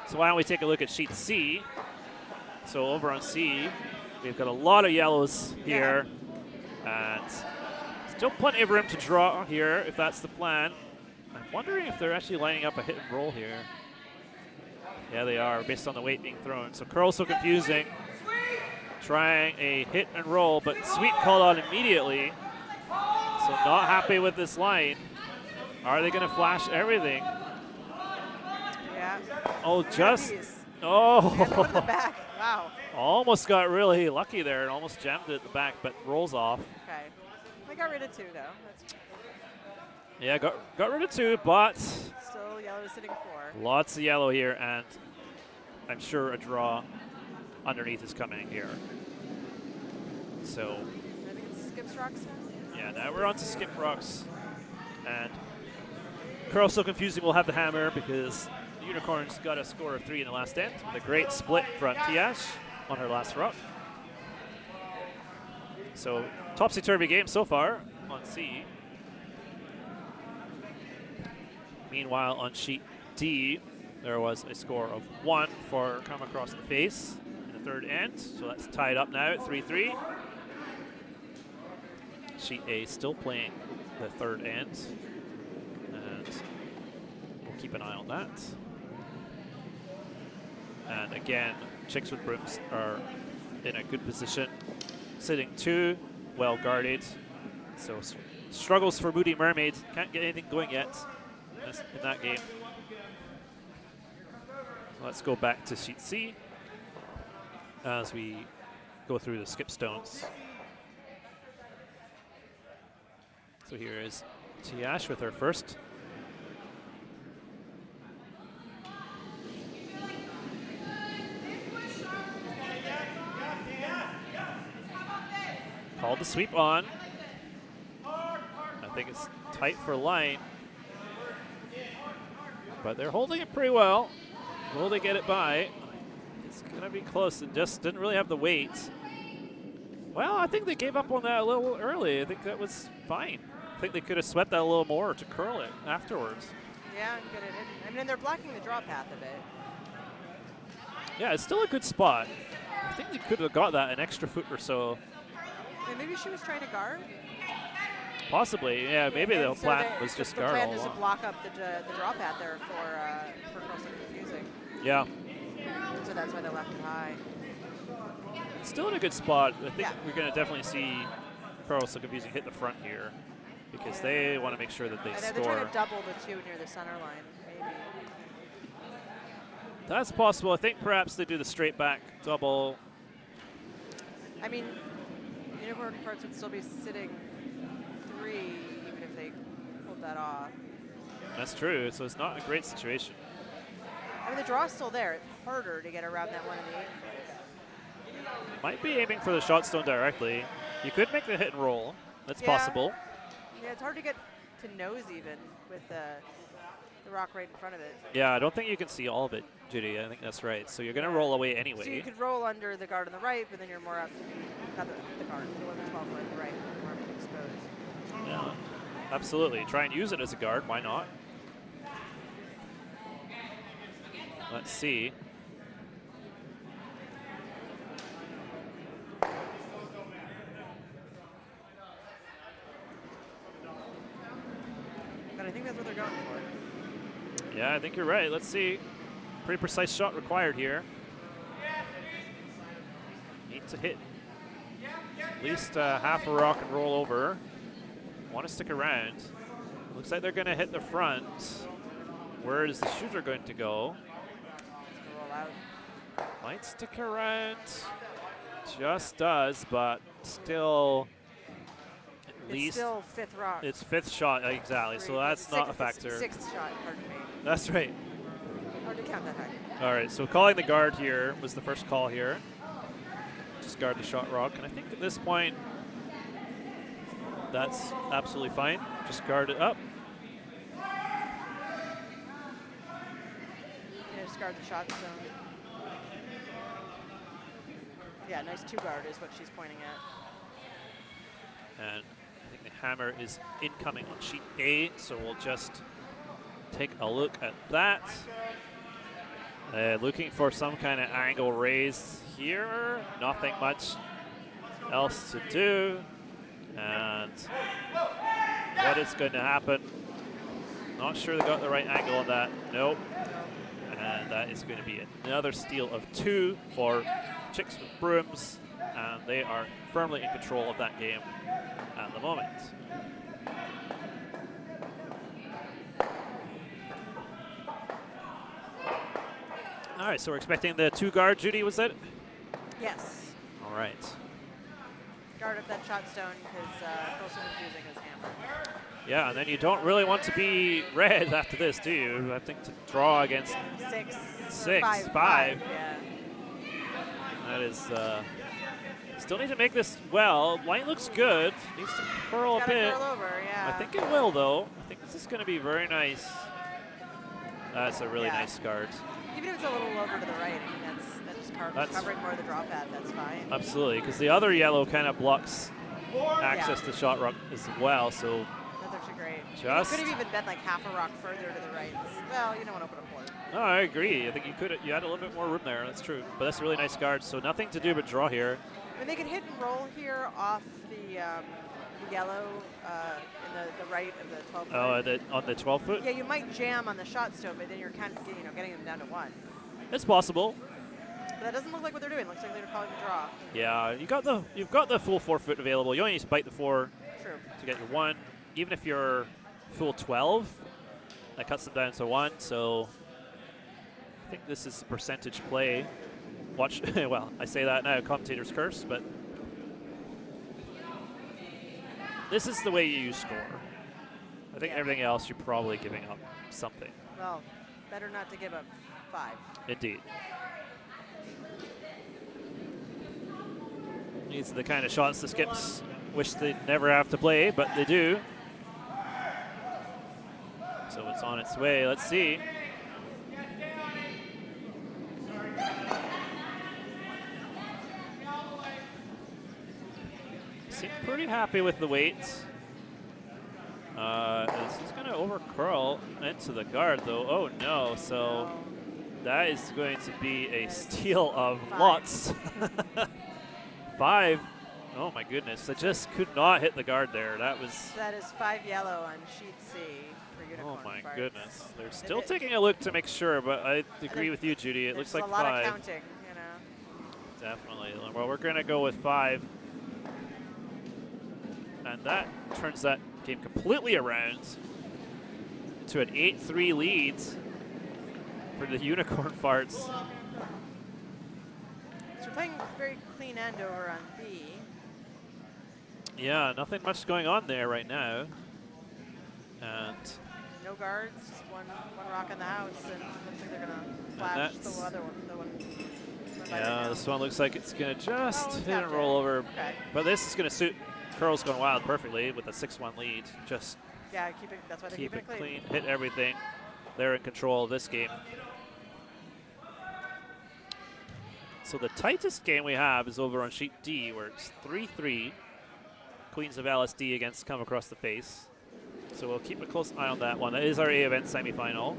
So why don't we take a look at sheet C. So over on C, we've got a lot of yellows here. And still plenty of room to draw here if that's the plan. I'm wondering if they're actually lining up a hit and roll here. Yeah, they are, based on the weight being thrown. So curl's so confusing. Trying a hit and roll, but Sweet called out immediately. So not happy with this line. Are they going to flash everything? Yeah. Oh, just. Jeez. Oh. And the one in the back. Wow. Almost got really lucky there and almost jammed it at the back, but rolls off. Okay. They got rid of 2, though. That's Yeah, got rid of 2, but still yellow is sitting 4. lots of yellow here, and I'm sure a draw underneath is coming here. So, I think it's Skips Rocks now. yeah, now we're on to Skip Rocks. And curl's so confusing, we'll have the hammer because the Unicorns got a score of 3 in the last end with a great split from Tiyash on her last rock. So, topsy-turvy game so far on C. Meanwhile, on sheet D, there was a score of 1 for Come Across the Face in the third end. So that's tied up now at 3-3. Sheet A still playing the third end. And we'll keep an eye on that. And again, Chicks with Brooms are in a good position. Sitting 2, well guarded. So struggles for Moody Mermaid. Can't get anything going yet in that game. Let's go back to sheet C as we go through the skip stones. So here is Tiyash with her first. Called the sweep on. I think it's tight for line. But they're holding it pretty well. Will they get it by? It's going to be close. It just didn't really have the weight. Well, I think they gave up on that a little early. I think that was fine. I think they could have swept that a little more to curl it afterwards. Yeah, and get it in. I mean, they're blocking the draw path a bit. Yeah, it's still a good spot. I think they could have got that an extra foot or so. And maybe she was trying to guard. Possibly, yeah. Maybe the And so plan was just guard The plan all was to along. block up the draw path there for crossing confusing. Yeah, So that's why they left it high. still in a good spot. I think Yeah. we're going to definitely see Pearl So Confusing hit the front here because they want to make sure that they And they're score. trying to double the 2 near the center line, maybe. That's possible. I think perhaps they do the straight back double. I mean, Unicorn Cards would still be sitting 3 even if they pulled that off. That's true. So it's not a great situation. I mean, the draw's still there. It's harder to get around that one in the 8. Might be aiming for the shot stone directly. You could make the hit and roll. That's Yeah. possible. Yeah, it's hard to get to nose even with the rock right in front of it. Yeah, I don't think you can see all of it, Judy. I think that's right. So you're going to roll away anyway. So you could roll under the guard on the right, but then you're more up, not the guard, the 11-12 on the right, more exposed. Yeah, absolutely. Try and use it as a guard. Why not? Let's see. But I think that's what they're going for. Yeah, I think you're right. Let's see. Pretty precise shot required here. Need to hit at least half a rock and roll over. Want to stick around. Looks like they're going to hit the front. Where is the shooter going to go? It's gonna roll out. Might stick around. Just does, but still at It's least still fifth rock. it's fifth shot, exactly, so that's not a factor. Sixth shot, pardon me. That's right. Hard to count that high. All right, so calling the guard here was the first call here. Just guard the shot rock, and I think at this point, that's absolutely fine. Just guard it up. Yeah, just guard the shot zone. Yeah, nice two guard is what she's pointing at. And I think the hammer is incoming on sheet A, so we'll just take a look at that. Looking for some kind of angle raise here. Nothing much else to do. And what is going to happen? Not sure they got the right angle on that. Nope. And that is going to be another steal of 2 for Chicks with Brooms. And they are firmly in control of that game at the moment. All right, so we're expecting the 2 guard, Judy, was it? Yes. All right. Guard up that shot stone because confusing his hammer. Yeah, and then you don't really want to be red after this, do you? I think to draw against 6, five. Yeah. That is, still need to make this well. Line looks good. Needs to curl a bit. Curl over, yeah. I think it will, though. I think this is going to be very nice. That's a really nice guard. Even if it's a little over to the right, I mean, that's covering more of the draw pad, that's fine. Absolutely, because the other yellow kind of blocks access to shot rock as well, so. That's actually great. Just You could have even been like half a rock further to the right. Well, you don't want to open up more. No, I agree. I think you had a little bit more room there, that's true. But that's a really nice guard, so nothing to do but draw here. I mean, they can hit and roll here off the yellow in the right of the 12 foot. Oh, on the 12 foot? Yeah, you might jam on the shot stone, but then you're kind of getting them down to 1. It's possible. But that doesn't look like what they're doing. It looks like they're calling the draw. Yeah, you've got the full 4 foot available. You only need to bite the 4 True. to get your 1. Even if you're full 12, that cuts them down to 1. So I think this is a percentage play. Watch. Well, I say that now, commentator's curse, but this is the way you score. I think everything else you're probably giving up something. Well, better not to give up 5. Indeed. These are the kind of shots the Skips wish they'd never have to play, but they do. So it's on its way. Let's see. Seem pretty happy with the weights. This is going to overcurl into the guard, though. Oh, no. So that is going to be a steal of lots. 5. Oh, my goodness. I just could not hit the guard there. That is 5 yellow on sheet C for Unicorn. Oh, my goodness. They're still taking a look to make sure, but I agree with you, Judy. It looks like 5. There's a lot of counting, you know. Definitely. Well, we're going to go with 5. And that turns that game completely around to an 8-3 lead for the Unicorn Farts. So we're playing very clean end over on B. Yeah, nothing much going on there right now. And no guards, just one rock in the house, and looks like they're going to flash the other one. The one yeah, this one looks like it's going to just hit and it. roll over. Okay. But this is going to suit Curl's Going Wild perfectly with a 6-1 lead. Just that's why they're keep keeping it clean. Hit everything. They're in control of this game. So the tightest game we have is over on sheet D, where it's 3-3. Queens of LSD against Come Across the Face. So we'll keep a close eye on that one. That is our A event semifinal.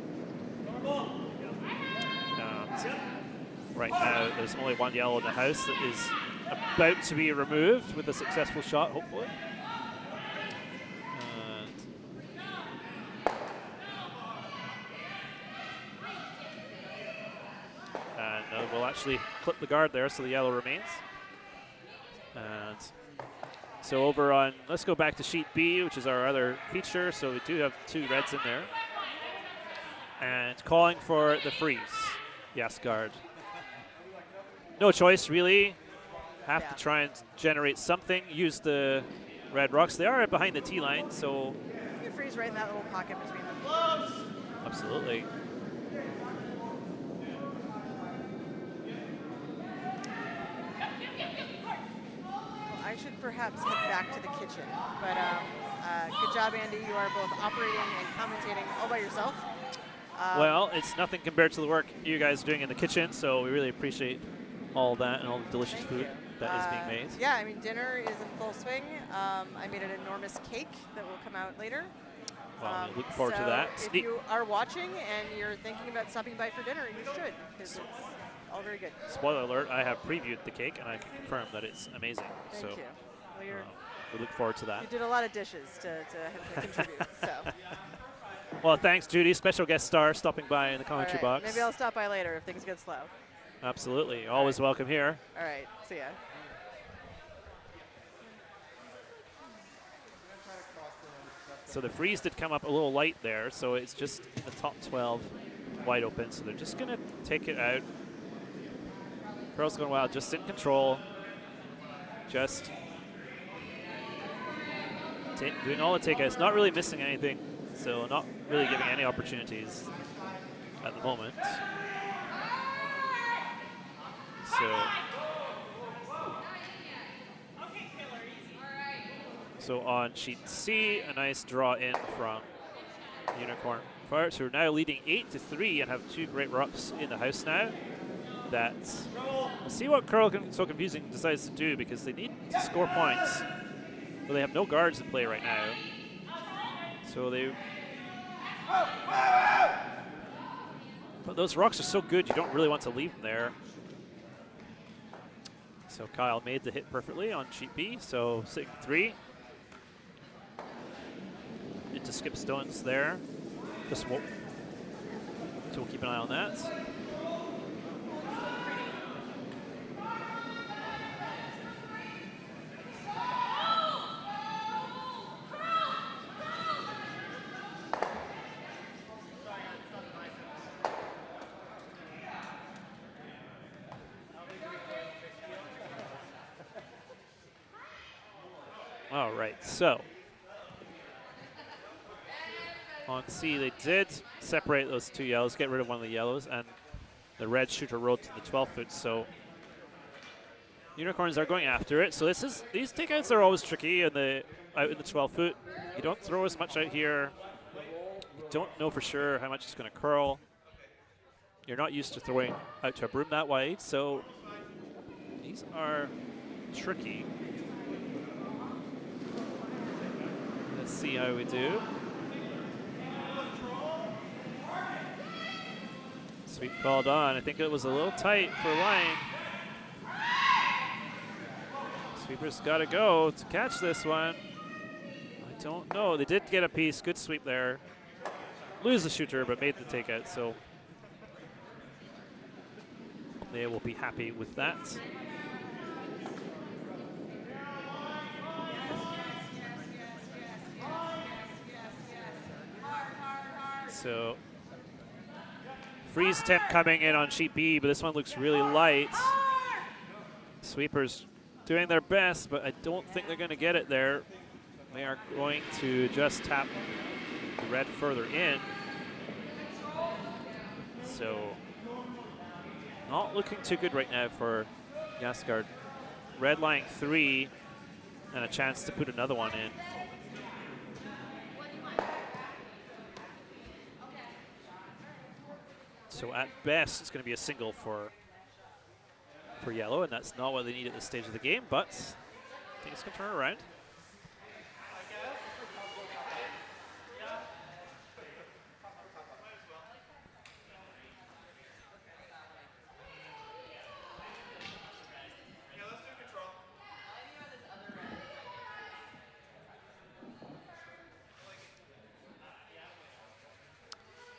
Right now, there's only 1 yellow in the house that is about to be removed with a successful shot, hopefully. And we'll actually clip the guard there, so the yellow remains. And so over on, let's go back to sheet B, which is our other feature. So we do have 2 reds in there. And calling for the freeze. Yes, guard. no choice, really. Have Yeah. to try and generate something. Use the red rocks. They are behind the T line, so You can freeze right in that little pocket between them. absolutely. Well, I should perhaps head back to the kitchen. But good job, Andy. You are both operating and commentating all by yourself. Well, it's nothing compared to the work you guys are doing in the kitchen, so we really appreciate all that and all the delicious Thank food you. that is being made. Yeah, I mean, dinner is in full swing. I made an enormous cake that will come out later. Well, we look forward to so that. If you are watching and you're thinking about stopping by for dinner, you should, because it's all very good. Spoiler alert, I have previewed the cake, and I can confirm that it's amazing. Thank so you. Well, we look forward to that. you did a lot of dishes to contribute, so. Well, thanks, Judy. Special guest star stopping by in the All commentary right, box. maybe I'll stop by later if things get slow. Absolutely. Always welcome here. All right, see ya. So the freeze did come up a little light there, so it's just the top 12 wide open. So they're just going to take it out. Pearl's going wild, just in control. Just doing all the takeouts, not really missing anything. So not really giving any opportunities at the moment. So on sheet C, a nice draw in from Unicorn Farts, who are now leading 8-3 and have 2 great rocks in the house now. We'll see what So Confusing decides to do, because they need to score points. But they have no guards in play right now. So but those rocks are so good, you don't really want to leave them there. So Kyle made the hit perfectly on sheet B, so 6-3. Into skip stones there. So we'll keep an eye on that. All right, so on C, they did separate those 2 yellows, get rid of one of the yellows, and the red shooter rolled to the 12-foot. So Unicorns are going after it. So these takeouts are always tricky out in the 12-foot. You don't throw as much out here. You don't know for sure how much it's going to curl. You're not used to throwing out to a broom that wide, so these are tricky. Let's see how we do. Sweep called on. I think it was a little tight for line. Sweeper's got to go to catch this one. I don't know. They did get a piece. Good sweep there. Lose the shooter, but made the takeout, so they will be happy with that. So freeze attempt coming in on sheet B, but this one looks really light. Sweepers doing their best, but I don't think they're going to get it there. They are going to just tap the red further in. So not looking too good right now for Yaas. Red lying 3 and a chance to put another one in. So at best, it's going to be a single for yellow, and that's not what they need at this stage of the game, but things can turn around.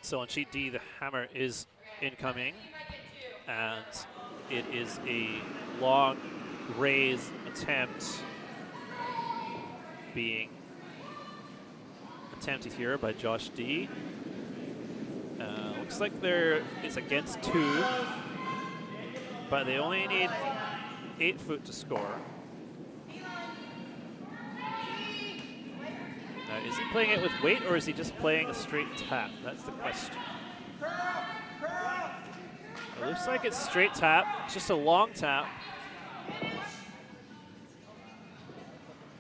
So on sheet D, the hammer is incoming, and it is a long raise attempt being attempted here by Josh D. Looks like it's against 2. but they only need 8 foot to score. Now, is he playing it with weight, or is he just playing a straight tap? That's the question. It looks like it's straight tap, it's just a long tap.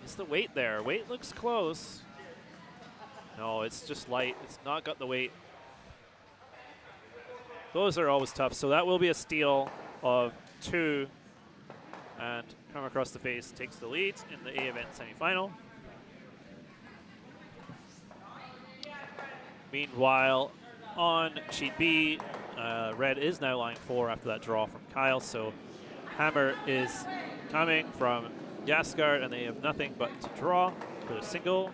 Is the weight there? Weight looks close. No, it's just light. It's not got the weight. Those are always tough. So that will be a steal of 2. And come across the face takes the lead in the A event semifinal. Meanwhile, on sheet B, red is now line 4 after that draw from Kyle. So hammer is coming from Yaas, and they have nothing but to draw for the single.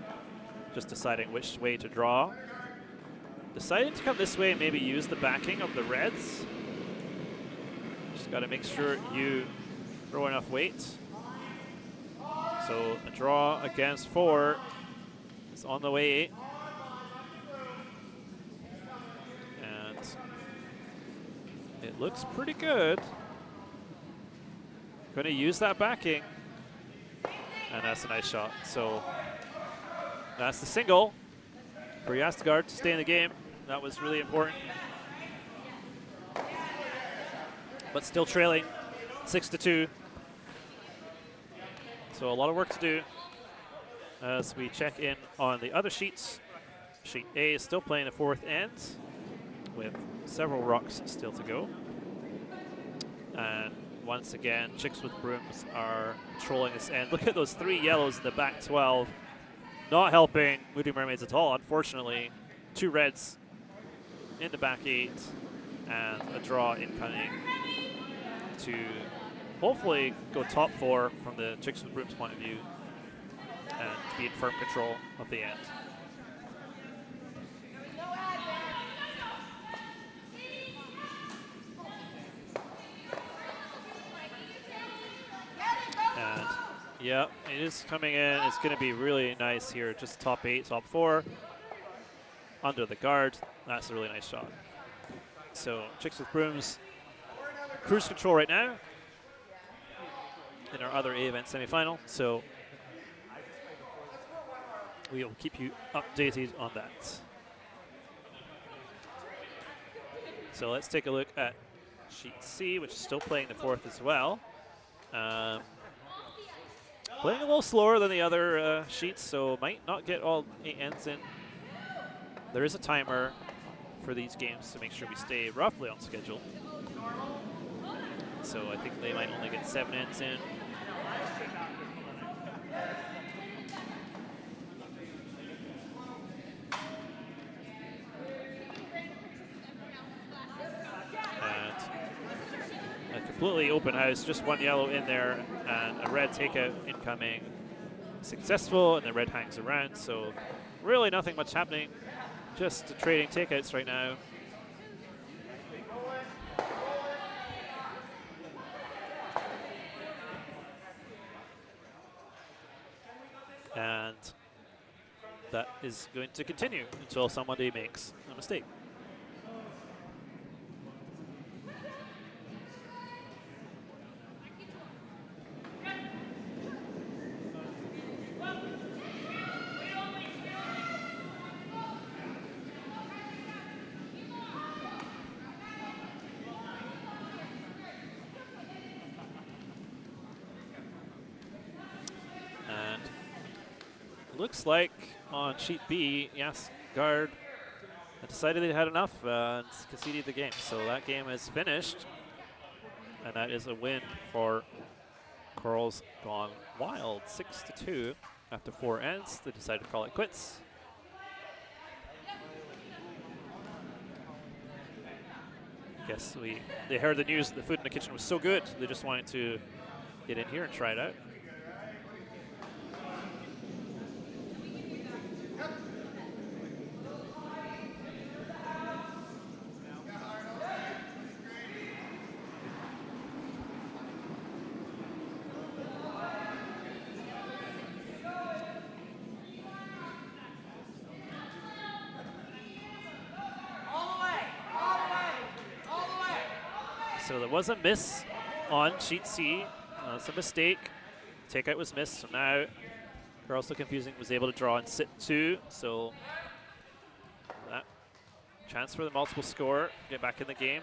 Just deciding which way to draw. Deciding to come this way and maybe use the backing of the reds. Just got to make sure you throw enough weight. So a draw against 4 is on the way. And it looks pretty good. Going to use that backing. And that's a nice shot. So that's the single for Yaas to stay in the game. That was really important. But still trailing 6-2. So a lot of work to do as we check in on the other sheets. Sheet A is still playing the 4th end with several rocks still to go. And once again, Chicks with Brooms are controlling this end. Look at those 3 yellows in the back 12. Not helping Moody Mermaids at all, unfortunately. 2 reds in the back 8 and a draw incoming to hopefully go top 4 from the Chicks with Brooms point of view and to be in firm control of the end. And yeah, it is coming in. It's going to be really nice here. Just top 8, top 4. Under the guard. That's a really nice shot. So Chicks with Brooms cruise control right now in our other A event semifinal. So we will keep you updated on that. So let's take a look at sheet C, which is still playing the 4th as well. Playing a little slower than the other sheets, so might not get all 8 ends in. There is a timer for these games to make sure we stay roughly on schedule. So I think they might only get 7 ends in. And a completely open house, just 1 yellow in there and a red takeout incoming. Successful, and the red hangs around, so really nothing much happening. Just trading takeouts right now. And that is going to continue until somebody makes a mistake. Looks like on sheet B, Yaas guard decided they had enough and conceded the game. So that game is finished, and that is a win for Corals Gone Wild, 6-2 after 4 ends. They decided to call it quits. Guess they heard the news that the food in the kitchen was so good, they just wanted to get in here and try it out. So there was a miss on sheet C. It's a mistake. Takeout was missed, so now Girls So Confusing was able to draw and sit 2. So that chance for the multiple score, get back in the game.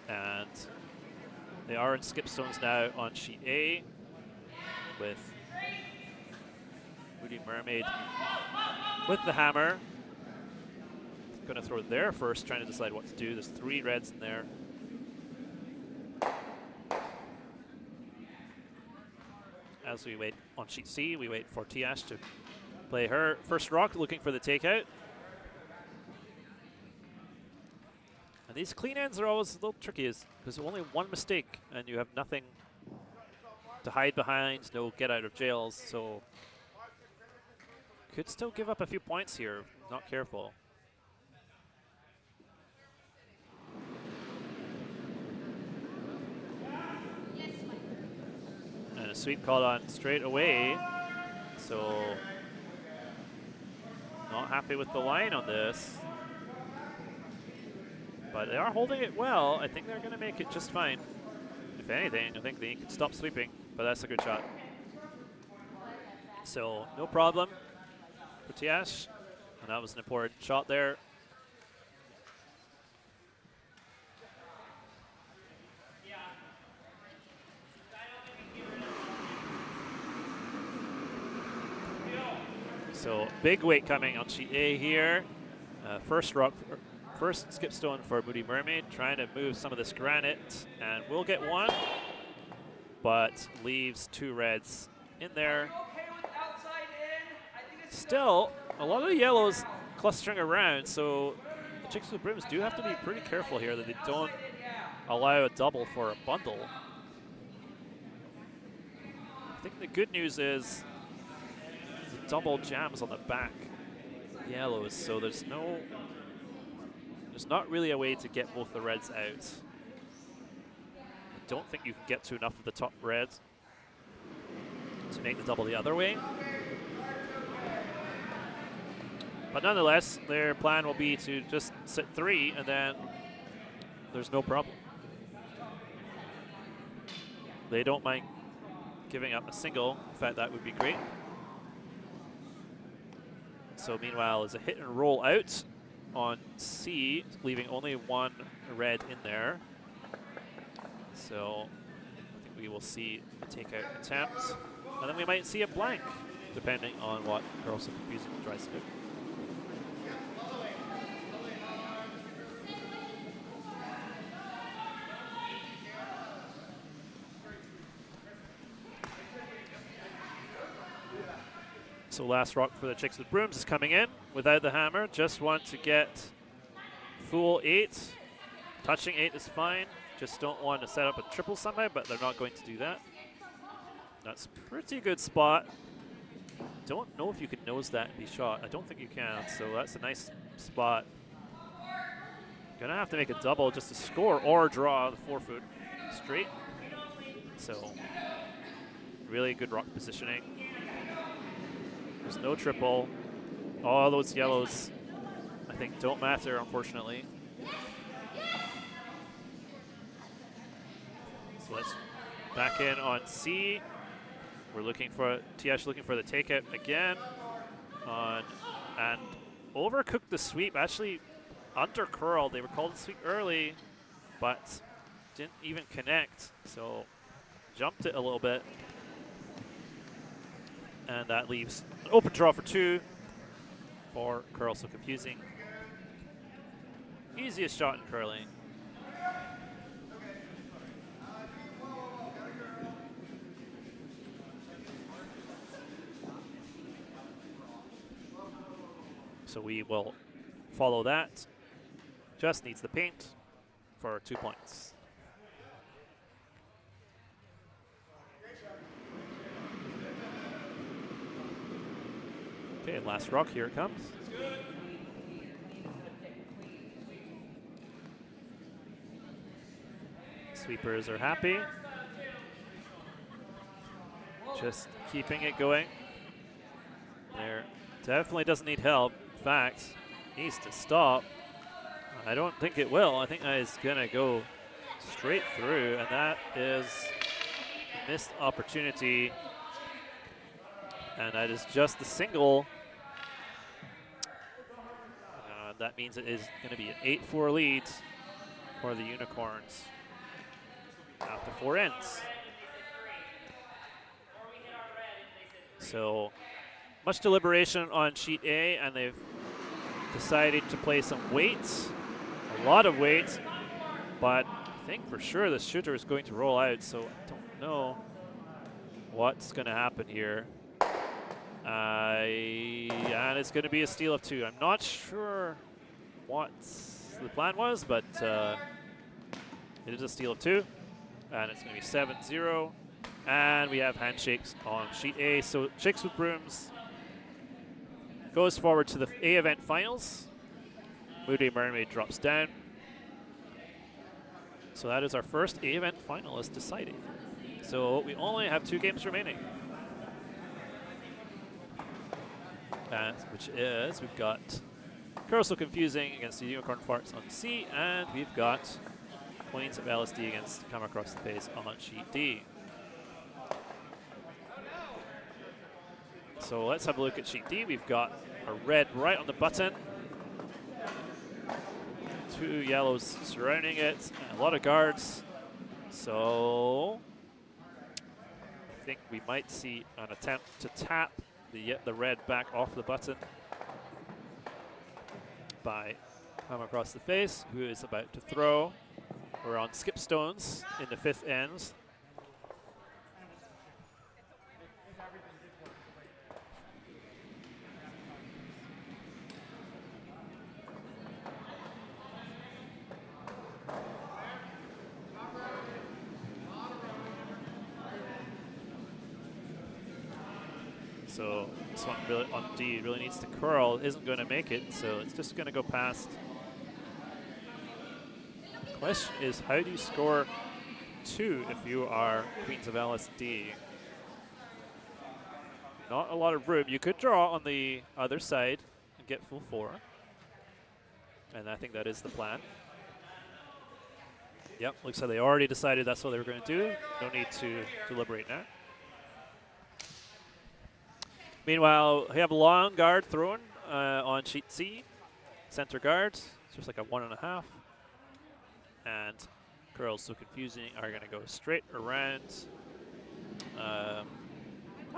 And they are in skip stones now on sheet A with Moody Mermaid with the hammer. Going to throw there first, trying to decide what to do. There's 3 reds in there. As we wait on sheet C, we wait for Tiyash to play her first rock, looking for the takeout. And these clean ends are always a little tricky, because only one mistake and you have nothing to hide behind, no get out of jails, so could still give up a few points here, if not careful. And a sweep called on straight away, so not happy with the line on this. But they are holding it well. I think they're going to make it just fine. If anything, I think they could stop sweeping, but that's a good shot. So no problem for Tiyash, and that was an important shot there. So big weight coming on sheet A here. First skip stone for Moody Mermaid, trying to move some of this granite, and will get 1, but leaves 2 reds in there. Still, a lot of the yellows clustering around, so the Chicks with Brims do have to be pretty careful here that they don't allow a double for a bundle. I think the good news is the double jams on the back yellows, so there's not really a way to get both the reds out. I don't think you can get to enough of the top red to make the double the other way. But nonetheless, their plan will be to just sit 3, and then there's no problem. They don't mind giving up a single. In fact, that would be great. So meanwhile, there's a hit and roll out on C, leaving only 1 red in there. So I think we will see a takeout attempt, and then we might see a blank, depending on what Girls So Confusing tries to do. So last rock for the Chicks with Brooms is coming in without the hammer. Just want to get full 8. Touching 8 is fine. Just don't want to set up a triple somehow, but they're not going to do that. That's a pretty good spot. Don't know if you can nose that and be shot. I don't think you can, so that's a nice spot. Gonna have to make a double just to score or draw the 4-foot straight. So really good rock positioning. There's no triple. All those yellows, I think, don't matter, unfortunately. So let's back in on C. We're looking for Tiyash looking for the takeout again and overcooked the sweep. Actually, under curl. They were called to sweep early, but didn't even connect. So jumped it a little bit, and that leaves an open draw for 2 for Girls So Confusing. Easiest shot in curling. So we will follow that. Just needs the paint for 2 points. Okay, last rock, here it comes. Sweepers are happy. Just keeping it going. There definitely doesn't need help. In fact, needs to stop. I don't think it will. I think that is going to go straight through, and that is a missed opportunity. And that is just the single. That means it is going to be an 8-4 lead for the Unicorns after 4 ends. So much deliberation on sheet A, and they've decided to play some weights, a lot of weights, but I think for sure the shooter is going to roll out, so I don't know what's going to happen here. And it's going to be a steal of 2. I'm not sure what the plan was, but it is a steal of 2, and it's going to be 7-0. And we have handshakes on sheet A. So Shakes with Brooms goes forward to the A event finals. Moody Mermaid drops down. So that is our first A event finalist decided. So we only have 2 games remaining. Which is, we've got Curl So Confusing against the Unicorn Farts on C, and we've got Queens of LSD against Come Across the Face on sheet D. So let's have a look at sheet D. We've got a red right on the button, 2 yellows surrounding it, and a lot of guards. So I think we might see an attempt to tap the red back off the button by Come Across the Face, who is about to throw. We're on skip stones in the 5th ends. So this one really on D really needs to curl, isn't going to make it, so it's just going to go past. Question is, how do you score 2 if you are Queens of LSD? Not a lot of room. You could draw on the other side and get full 4. And I think that is the plan. Yep, looks like they already decided that's what they were going to do. No need to deliberate now. Meanwhile, we have a long guard thrown on sheet C. Center guard, it's just like a 1.5. And Curls So Confusing are going to go straight around. I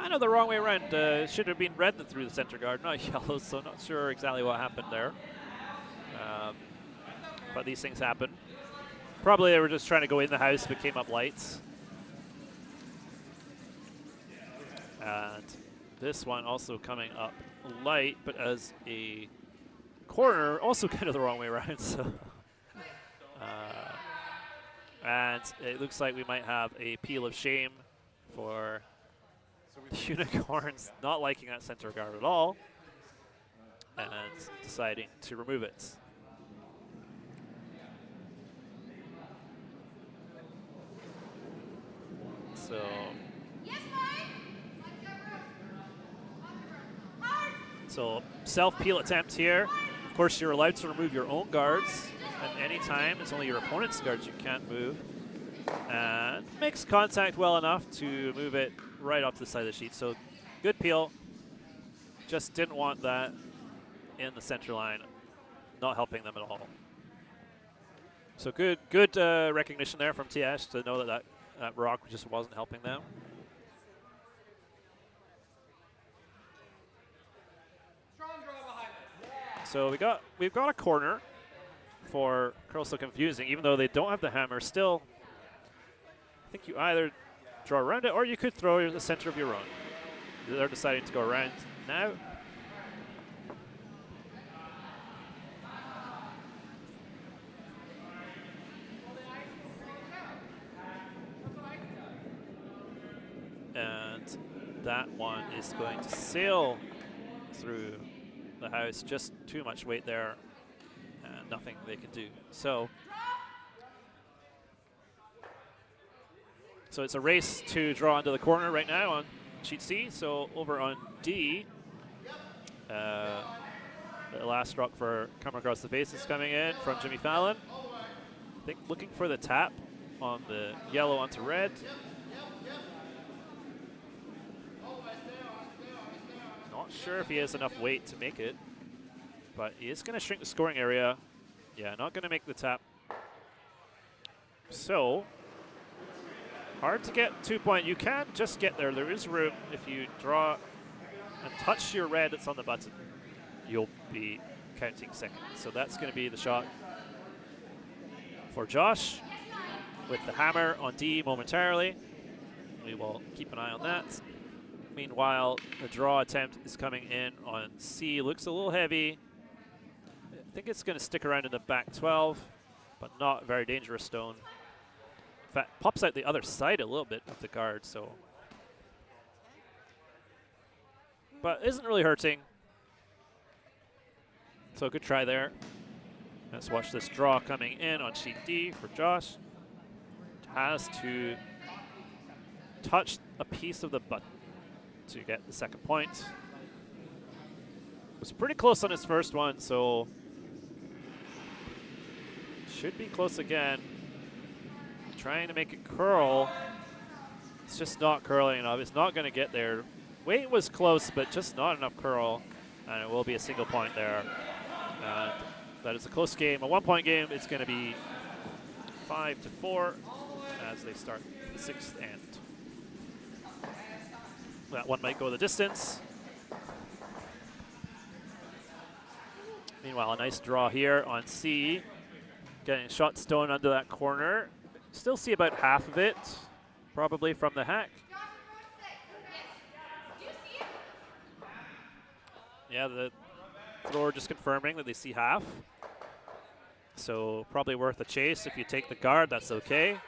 know the wrong way around. It should have been red that threw the center guard, not yellow, so not sure exactly what happened there. But these things happen. Probably they were just trying to go in the house but came up lights. And this one also coming up light, but as a corner, also kind of the wrong way around. So, and it looks like we might have a peel of shame for the Unicorns not liking that center guard at all and deciding to remove it. So. So self-peel attempt here. Of course, you're allowed to remove your own guards at any time. It's only your opponent's guards you can't move. And makes contact well enough to move it right off to the side of the sheet. So good peel. Just didn't want that in the center line. Not helping them at all. So good recognition there from Tiyash to know that rock just wasn't helping them. So we've got a corner for Curl So Confusing, even though they don't have the hammer. Still, I think you either draw around it or you could throw the center of your own. They're deciding to go around now. And that one is going to sail through the house, just too much weight there and nothing they can do. So it's a race to draw into the corner right now on sheet C. So over on D, The last rock for coming across the face is coming in from Jimmy Fallon. I think looking for the tap on the yellow onto red. Not sure if he has enough weight to make it, but he is going to shrink the scoring area. Yeah, not going to make the tap. So, hard to get 2 point. You can just get there. There is room if you draw and touch your red that's on the button. You'll be counting second. So that's going to be the shot for Josh with the hammer on D momentarily. We will keep an eye on that. Meanwhile, the draw attempt is coming in on C. Looks a little heavy. I think it's going to stick around in the back 12, but not very dangerous stone. In fact, pops out the other side a little bit of the guard, so. But isn't really hurting. So good try there. Let's watch this draw coming in on sheet D for Josh. Has to touch a piece of the button to get the second point. Was pretty close on his first one, so should be close again. Trying to make it curl. It's just not curling enough. It's not going to get there. Weight was close, but just not enough curl, and it will be a single point there. And that is a close game. A 1 point game. It's going to be 5-4 as they start the sixth end. That one might go the distance. Meanwhile, a nice draw here on C. Getting shot stone under that corner. Still see about half of it, probably from the hack. Yeah, the thrower just confirming that they see half. So probably worth a chase. If you take the guard, that's okay.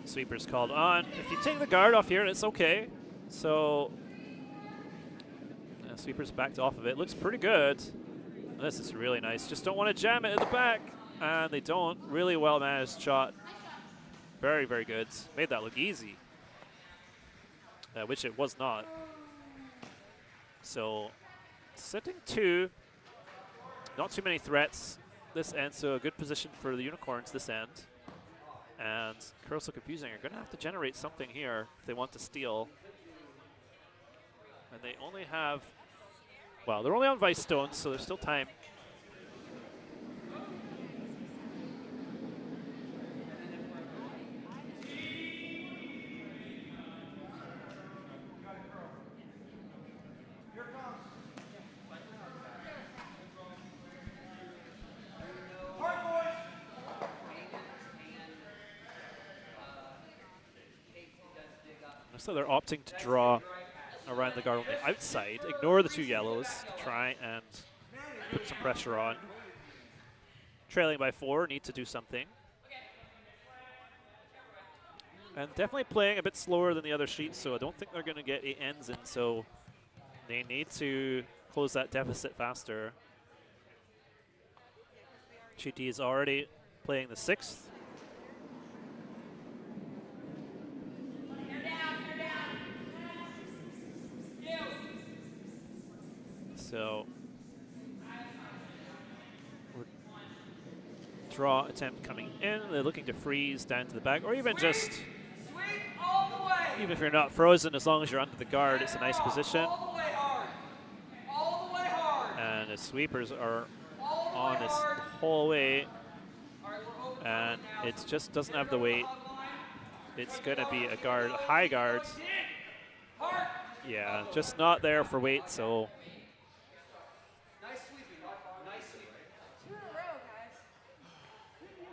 Sweeper's called on. If you take the guard off here, it's okay. So Sweeper's backed off of it. Looks pretty good. This is really nice. Just don't want to jam it in the back. And they don't. Really well managed shot. Very, very good. Made that look easy. Which it was not. So setting 2. Not too many threats this end. So a good position for the Unicorns this end. And Curl So Confusing are going to have to generate something here if they want to steal. And they only have, well, they're only on Vice Stones, so there's still time. So they're opting to draw around the guard on the outside, ignore the 2 yellows to try and put some pressure on. Trailing by 4, need to do something. And definitely playing a bit slower than the other sheets, so I don't think they're going to get 8 ends in, so they need to close that deficit faster. Sheet D is already playing the 6th. So, draw attempt coming in. They're looking to freeze down to the back, or even just, even if you're not frozen, as long as you're under the guard, it's a nice position. And the sweepers are on this the whole way, and it just doesn't have the weight. It's going to be a guard, a high guard. Yeah, just not there for weight, so.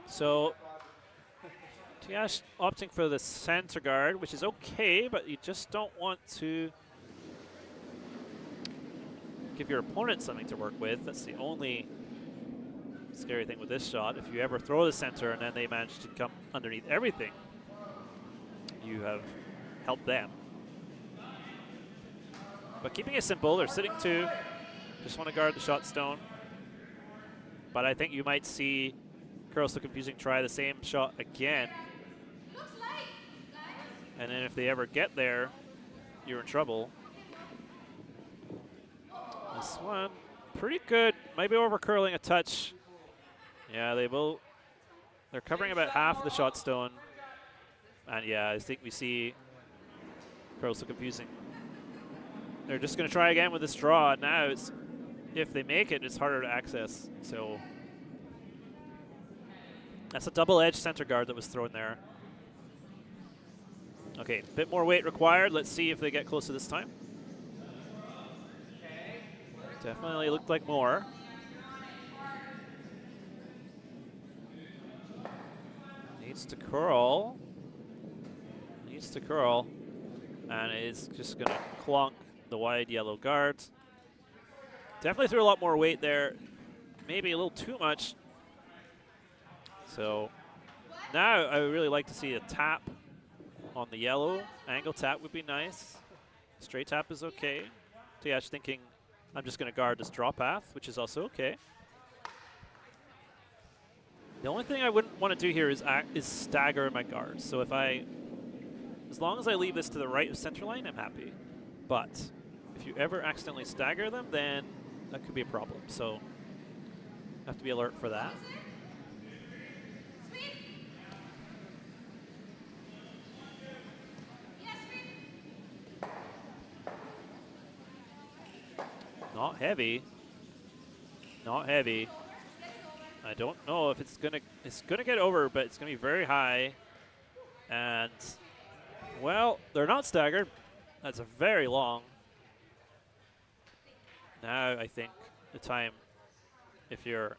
So, Tiyash opting for the center guard, which is okay, but you just don't want to give your opponent something to work with. That's the only scary thing with this shot. If you ever throw the center and then they manage to come underneath everything, you have helped them. But keeping it simple, they're sitting 2. Just want to guard the shot stone. But I think you might see Curl So Confusing try the same shot again. And then if they ever get there, you're in trouble. This one, pretty good. Maybe over curling a touch. Yeah, they're covering about half of the shot stone. And yeah, I think we see Curl So Confusing. They're just going to try again with this draw. Now, if they make it, it's harder to access. So that's a double-edged center guard that was thrown there. Okay, a bit more weight required. Let's see if they get closer this time. Definitely looked like more. Needs to curl. Needs to curl. And it's just going to clonk the wide yellow guard. Definitely threw a lot more weight there. Maybe a little too much. So now I would really like to see a tap on the yellow. Angle tap would be nice. Straight tap is okay. Tiyash thinking, I'm just going to guard this draw path, which is also okay. The only thing I wouldn't want to do here is stagger my guards. So as long as I leave this to the right of center line, I'm happy. But if you ever accidentally stagger them, then that could be a problem. So have to be alert for that. Not heavy. Not heavy. I don't know if it's gonna get over, but it's gonna be very high. And well, they're not staggered. That's a very long. Now I think the time, if you're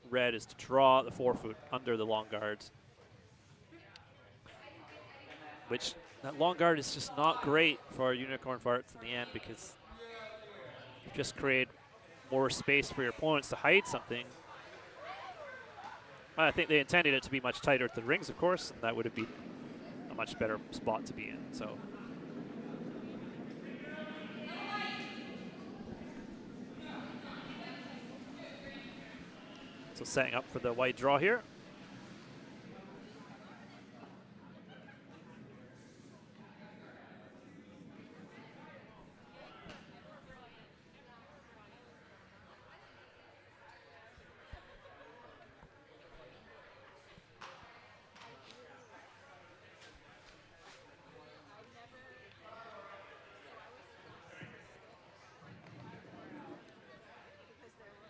red, is to draw the forefoot under the long guards. Which that long guard is just not great for unicorn farts in the end, because you just create more space for your opponents to hide something. I think they intended it to be much tighter at the rings, of course, and that would have been a much better spot to be in. So setting up for the wide draw here.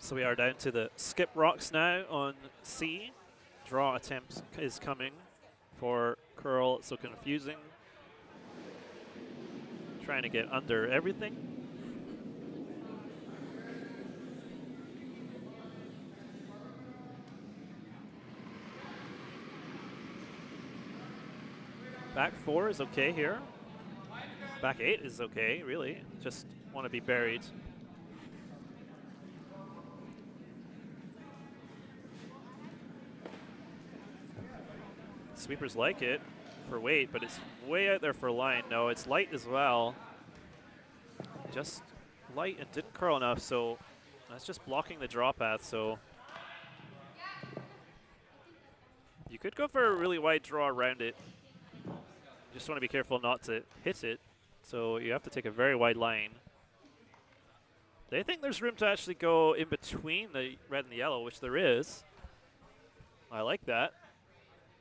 So we are down to the skip rocks now on C. Draw attempt is coming for Curl So Confusing. Trying to get under everything. Back 4 is okay here. Back 8 is okay, really. Just want to be buried. Sweepers like it for weight, but it's way out there for line. No, it's light as well. Just light and didn't curl enough, so that's just blocking the draw path. So you could go for a really wide draw around it. You just want to be careful not to hit it. So you have to take a very wide line. They think there's room to actually go in between the red and the yellow, which there is. I like that.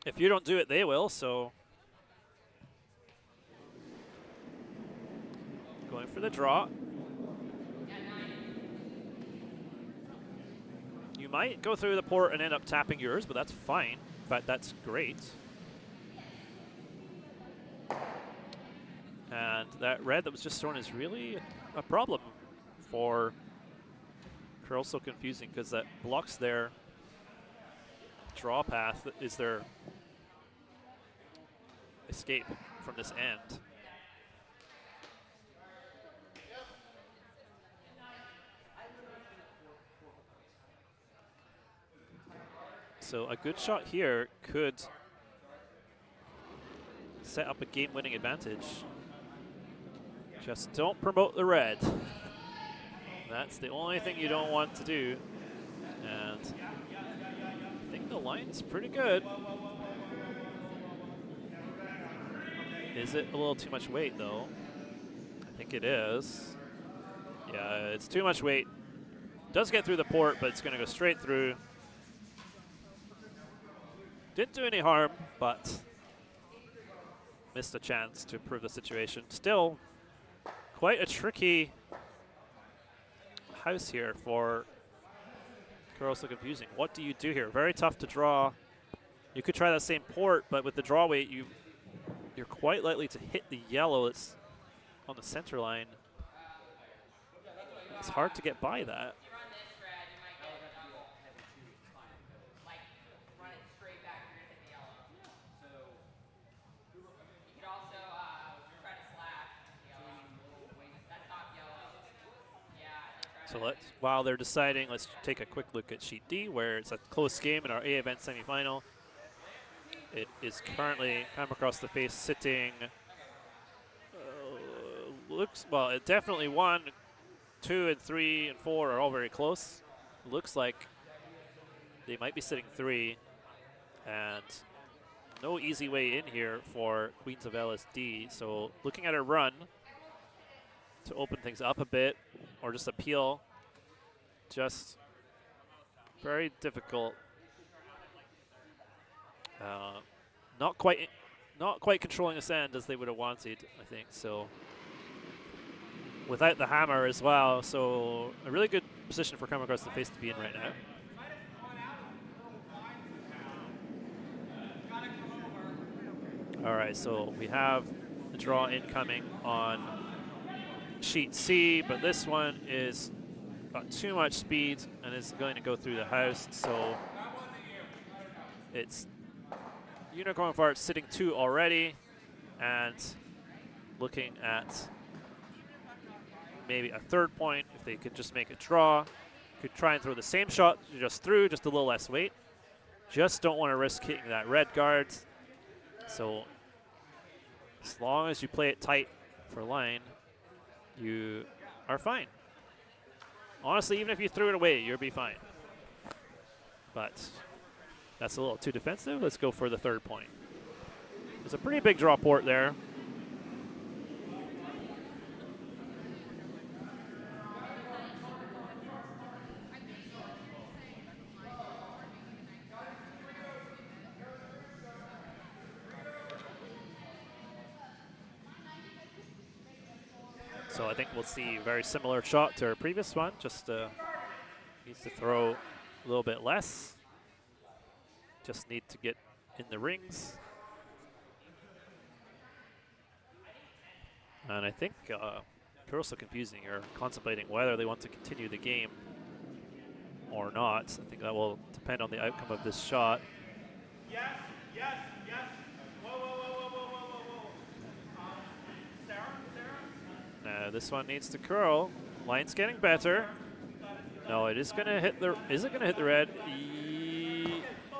If you don't do it, they will, so. Going for the draw. You might go through the port and end up tapping yours, but that's fine. In fact, that's great. And that red that was just thrown is really a problem for Curl So Confusing, because that blocks their draw path, is their escape from this end. So a good shot here could set up a game-winning advantage. Just don't promote the red. That's the only thing you don't want to do. And I think the line's pretty good. Is it a little too much weight, though? I think it is. Yeah, it's too much weight. Does get through the port, but it's going to go straight through. Didn't do any harm, but missed a chance to improve the situation. Still, quite a tricky house here for Girls So Confusing. What do you do here? Very tough to draw. You could try that same port, but with the draw weight, you're quite likely to hit the yellow that's on the center line. It's hard to get by that. So while they're deciding, let's take a quick look at Sheet D, where it's a close game in our A event semifinal. It is currently come across the face sitting. It definitely 1, 2, and 3, and 4 are all very close. Looks like they might be sitting 3, and no easy way in here for Queens of LSD. So looking at a run to open things up a bit, or just appeal, just very difficult. Not quite controlling this end as they would have wanted, I think. So without the hammer as well, so a really good position for Come Across the Face to be in right now. All right, so we have the draw incoming on Sheet C, but this one is got too much speed and is going to go through the house. So it's Unicorn Fart sitting 2 already, and looking at maybe a 3rd point if they could just make a draw. Could try and throw the same shot just through, just a little less weight. Just don't want to risk hitting that red guard. So as long as you play it tight for line, you are fine. Honestly, even if you threw it away, you'll be fine. But that's a little too defensive. Let's go for the 3rd point. There's a pretty big draw port there. So I think we'll see a very similar shot to our previous one, just needs to throw a little bit less. Just need to get in the rings. And I think Girls So Confusing are contemplating whether they want to continue the game or not. I think that will depend on the outcome of this shot. Yes, yes, yes. Whoa, whoa, whoa, whoa, whoa, whoa, whoa. Sarah? This one needs to curl. Line's getting better. No, it is going to hit the. Is it going to hit the red?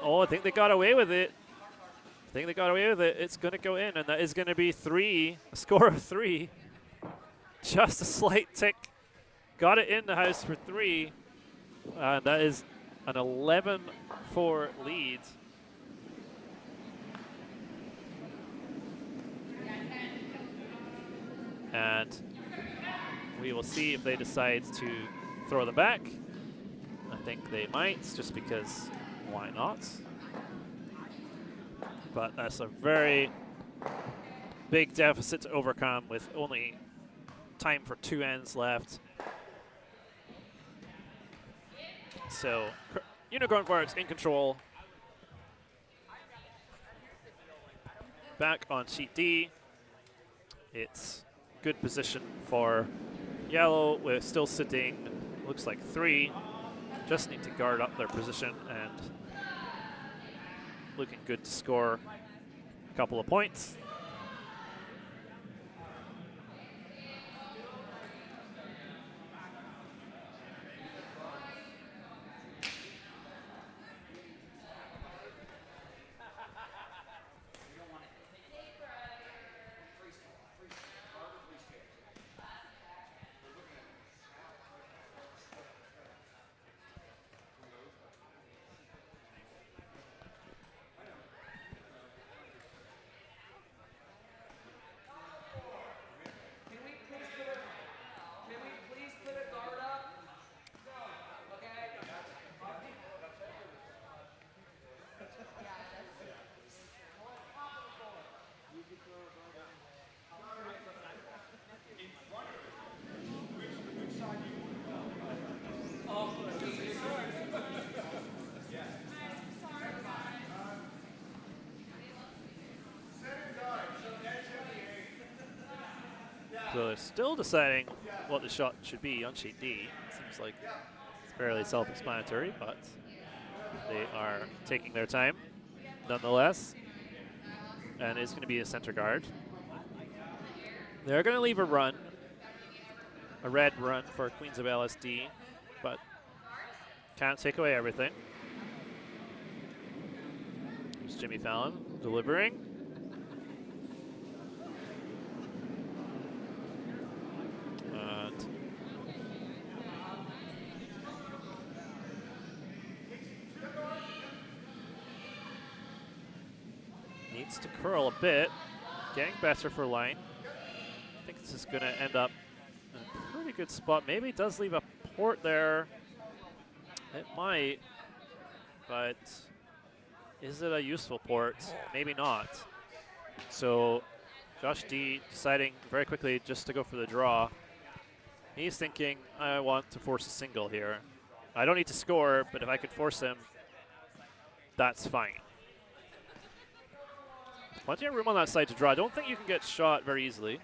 Oh, I think they got away with it. It's going to go in, and that is going to be 3. A score of 3. Just a slight tick. Got it in the house for 3. And that is an 11-4 lead. And we will see if they decide to throw them back. I think they might, just because why not? But that's a very big deficit to overcome with only time for 2 ends left. So Unicorn Farts in control. Back on Sheet D. It's good position for yellow. We're still sitting, looks like 3. Just need to guard up their position, and looking good to score a couple of points. So they're still deciding what the shot should be on sheet D. Seems like it's fairly self-explanatory, but they are taking their time nonetheless. And it's going to be a center guard. They're going to leave a run, a red run for Queens of LSD, but can't take away everything. Here's Jimmy Fallon delivering. And needs to curl a bit, getting better for line. I think this is going to end up in a pretty good spot. Maybe it does leave a port there. It might, but is it a useful port? Maybe not. So Josh D deciding very quickly just to go for the draw. He's thinking, I want to force a single here. I don't need to score, but if I could force him, that's fine. Plenty of room on that side to draw. I don't think you can get shot very easily.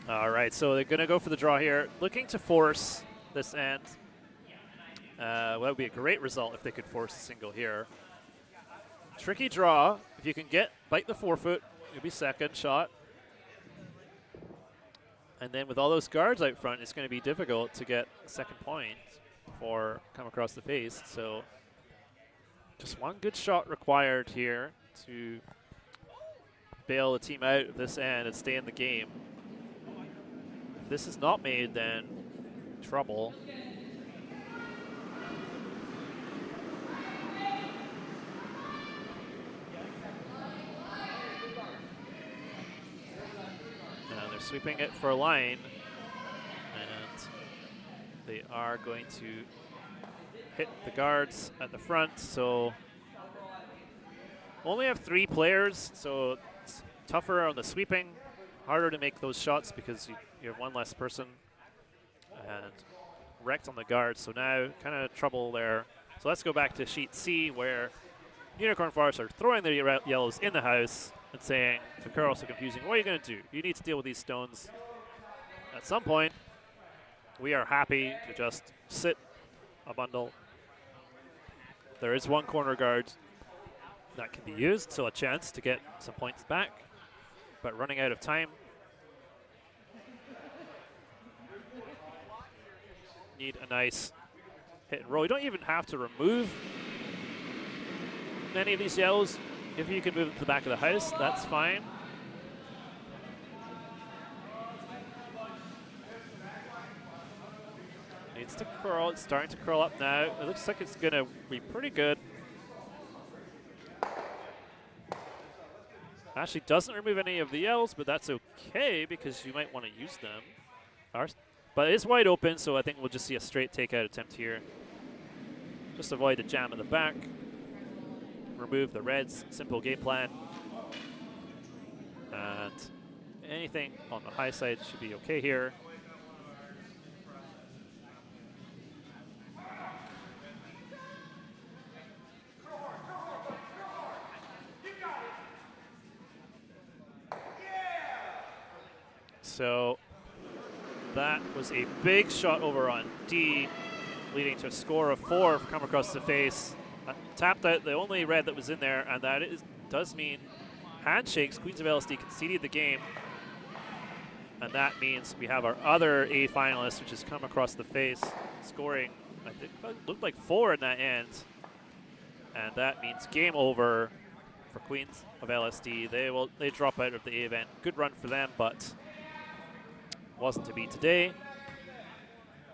All right, so they're going to go for the draw here, looking to force this end. Well, that would be a great result if they could force a single here. Tricky draw. If you can bite the forefoot, it'll be second shot. And then with all those guards out front, it's going to be difficult to get a second point before come across the face. So just one good shot required here to bail the team out of this end and stay in the game. If this is not made, then trouble. Now they're sweeping it for a line, and they are going to hit the guards at the front. So only have 3 players, so it's tougher on the sweeping. Harder to make those shots because you have one less person, and wrecked on the guard. So now kind of trouble there. So let's go back to sheet C, where Unicorn Forest are throwing their yellows in the house and saying to Curl So Confusing, what are you going to do? You need to deal with these stones. At some point, we are happy to just sit a bundle. There is one corner guard that can be used, so a chance to get some points back. But running out of time. Need a nice hit and roll. You don't even have to remove many of these yellows. If you can move them to the back of the house, that's fine. Needs to curl. It's starting to curl up now. It looks like it's going to be pretty good. Actually doesn't remove any of the yells, but that's okay because you might want to use them. But it's wide open, so I think we'll just see a straight takeout attempt here. Just avoid the jam in the back. Remove the reds. Simple game plan. And anything on the high side should be okay here. So that was a big shot over on D, leading to a score of 4 come across the face. Tapped out the only red that was in there, and that does mean handshakes. Queens of LSD conceded the game, and that means we have our other A finalist, which has come across the face, scoring, I think it looked like 4 in that end, and that means game over for Queens of LSD. They drop out of the A event. Good run for them, but wasn't to be today.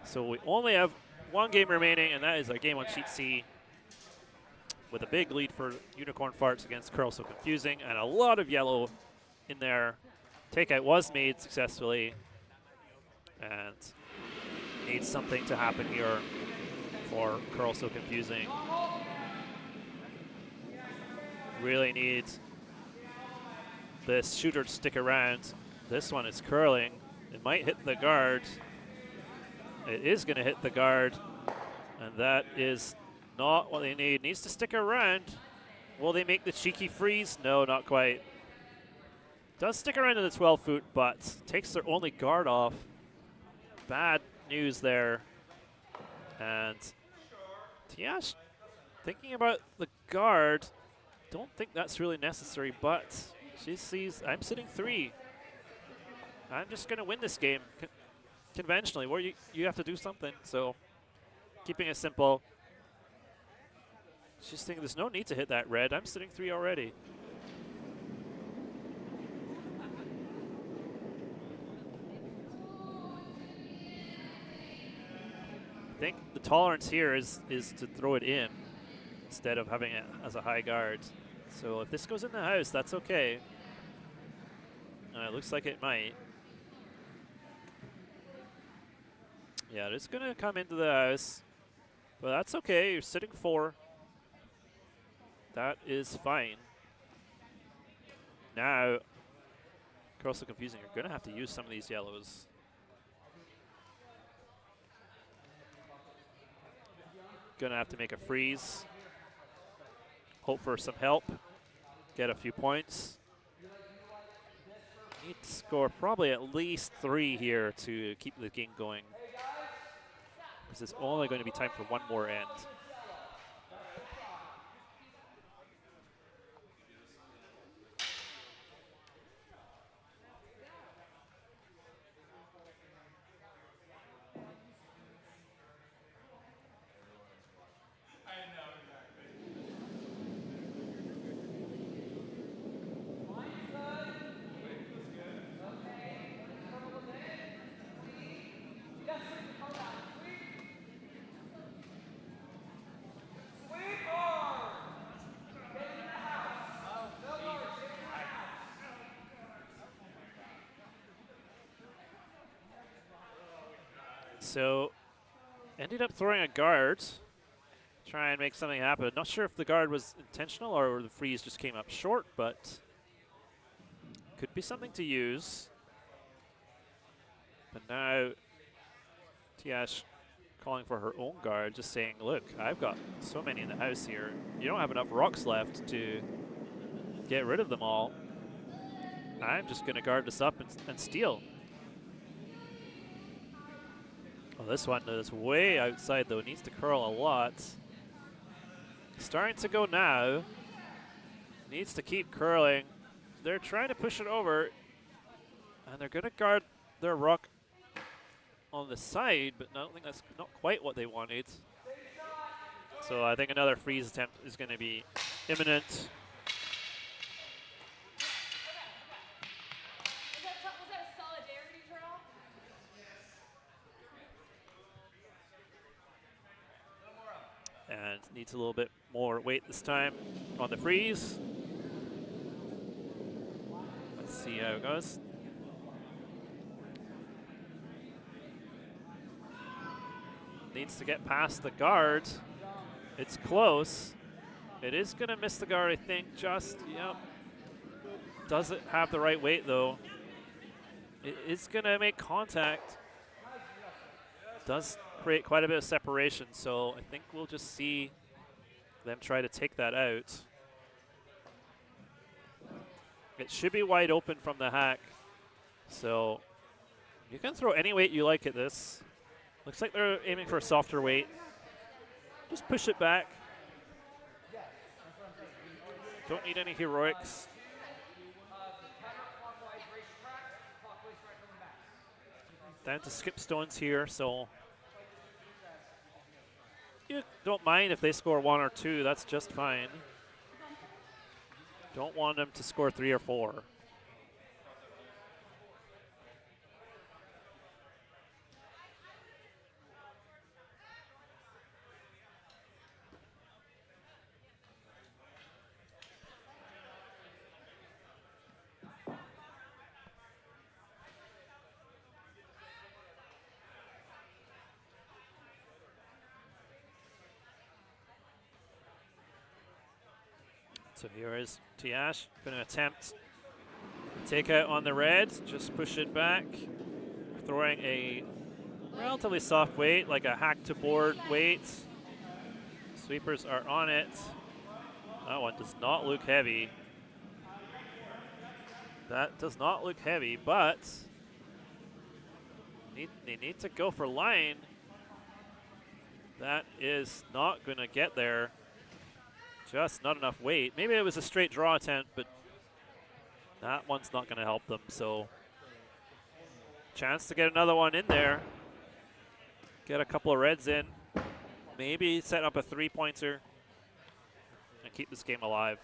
So we only have one game remaining, and that is a game on sheet C with a big lead for Unicorn Farts against Curl So Confusing, and a lot of yellow in there. Takeout was made successfully, and needs something to happen here for Curl So Confusing. Really need this shooter to stick around. This one is curling. It might hit the guard. It is going to hit the guard, and that is not what they need. Needs to stick around. Will they make the cheeky freeze? No, not quite. Does stick around to the 12 foot, but takes their only guard off. Bad news there. And Tiyash thinking about the guard. Don't think that's really necessary, but she sees I'm sitting 3. I'm just going to win this game conventionally, where you have to do something. So keeping it simple. She's thinking there's no need to hit that red. I'm sitting 3 already. I think the tolerance here is to throw it in instead of having it as a high guard. So if this goes in the house, that's okay. And it looks like it might. Yeah, it's going to come into the house. But that's okay. You're sitting 4. That is fine. Now, Curl So Confusing, you're going to have to use some of these yellows. Going to have to make a freeze. Hope for some help. Get a few points. Need to score probably at least 3 here to keep the game going. This is only going to be time for one more end. So, ended up throwing a guard, try and make something happen. Not sure if the guard was intentional or the freeze just came up short, but could be something to use. But now, Tiyash calling for her own guard, just saying, look, I've got so many in the house here. You don't have enough rocks left to get rid of them all. I'm just going to guard this up and steal. Oh, this one is way outside, though. Needs to curl a lot. Starting to go now. Needs to keep curling. They're trying to push it over. And they're going to guard their rock on the side, but I don't think that's not quite what they wanted. So I think another freeze attempt is going to be imminent. And needs a little bit more weight this time on the freeze. Let's see how it goes. Needs to get past the guard. It's close. It is going to miss the guard, I think. Just, yep. Doesn't have the right weight, though. It is going to make contact. Does create quite a bit of separation, so I think we'll just see them try to take that out. It should be wide open from the hack, so you can throw any weight you like at this. Looks like they're aiming for a softer weight. Just push it back. Don't need any heroics. Down to skip stones here, so you don't mind if they score 1 or 2, that's just fine. Don't want them to score 3 or 4. So here is Tiyash going to attempt take out on the red, just push it back, throwing a relatively soft weight, like a hack to board weight. Sweepers are on it. That one does not look heavy. That does not look heavy, but they need to go for line. That is not going to get there. Just not enough weight. Maybe it was a straight draw attempt, but that one's not going to help them. So chance to get another one in there. Get a couple of reds in. Maybe set up a three-pointer and keep this game alive.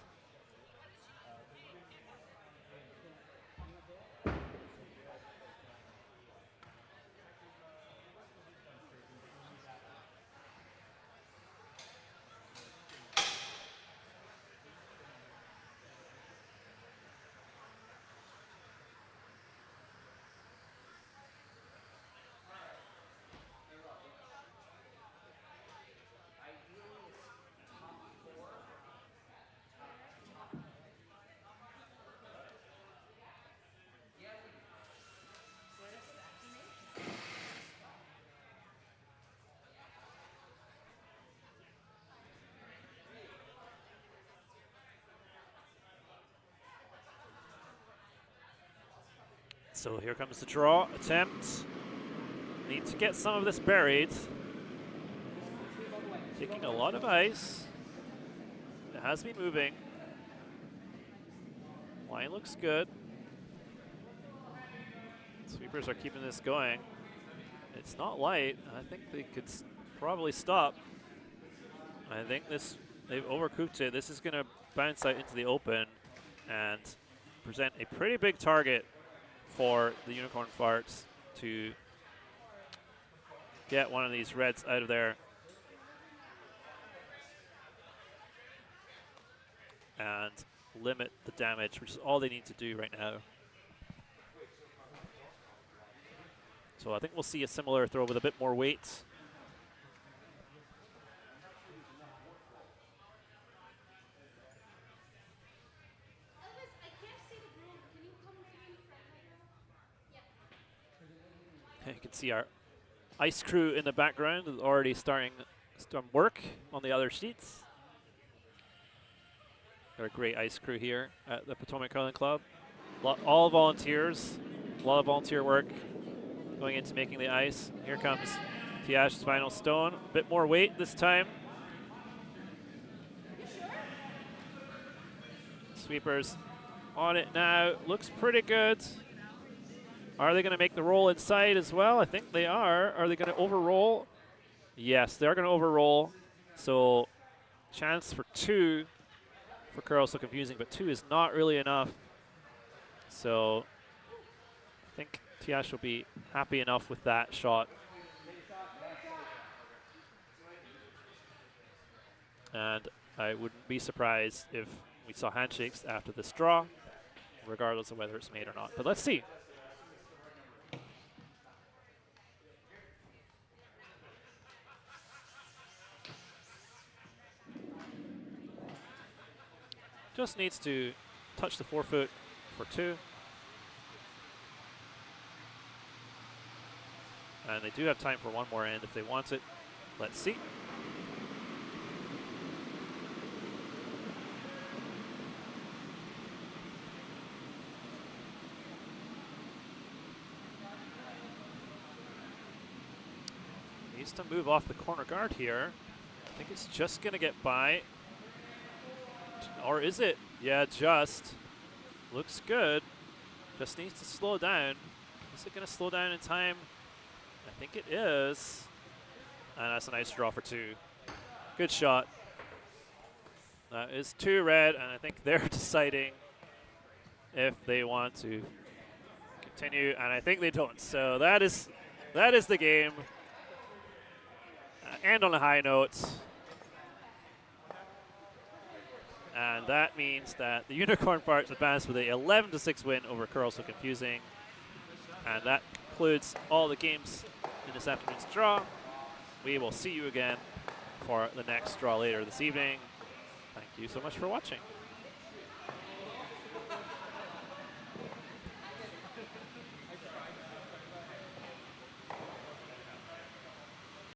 So here comes the draw attempt. Need to get some of this buried. Taking a lot of ice. It has been moving. Line looks good. Sweepers are keeping this going. It's not light. I think they could probably stop. I think they've overcooked it. This is going to bounce out into the open and present a pretty big target for the Unicorn Farts to get one of these reds out of there and limit the damage, which is all they need to do right now. So I think we'll see a similar throw with a bit more weight. You can see our ice crew in the background is already starting some work on the other sheets. Got a great ice crew here at the Potomac Curling Club. All volunteers, a lot of volunteer work going into making the ice. Here comes Tiyash's final stone. A bit more weight this time. Sweepers on it now. Looks pretty good. Are they going to make the roll inside as well? I think they are. Are they going to overroll? Yes, they are going to overroll. So chance for 2 for curl, so confusing, but 2 is not really enough. So I think Tiyash will be happy enough with that shot. And I wouldn't be surprised if we saw handshakes after this draw, regardless of whether it's made or not. But let's see. Just needs to touch the forefoot for 2. And they do have time for one more end if they want it. Let's see. Needs to move off the corner guard here. I think it's just going to get by. Or is it? Yeah, just. Looks good. Just needs to slow down. Is it going to slow down in time? I think it is. And that's a nice draw for 2. Good shot. That is 2 red, and I think they're deciding if they want to continue, and I think they don't. So that is the game. And on a high note. And that means that the Unicorn Farts advance with a 11-6 win over Curl So Confusing. And that concludes all the games in this afternoon's draw. We will see you again for the next draw later this evening. Thank you so much for watching.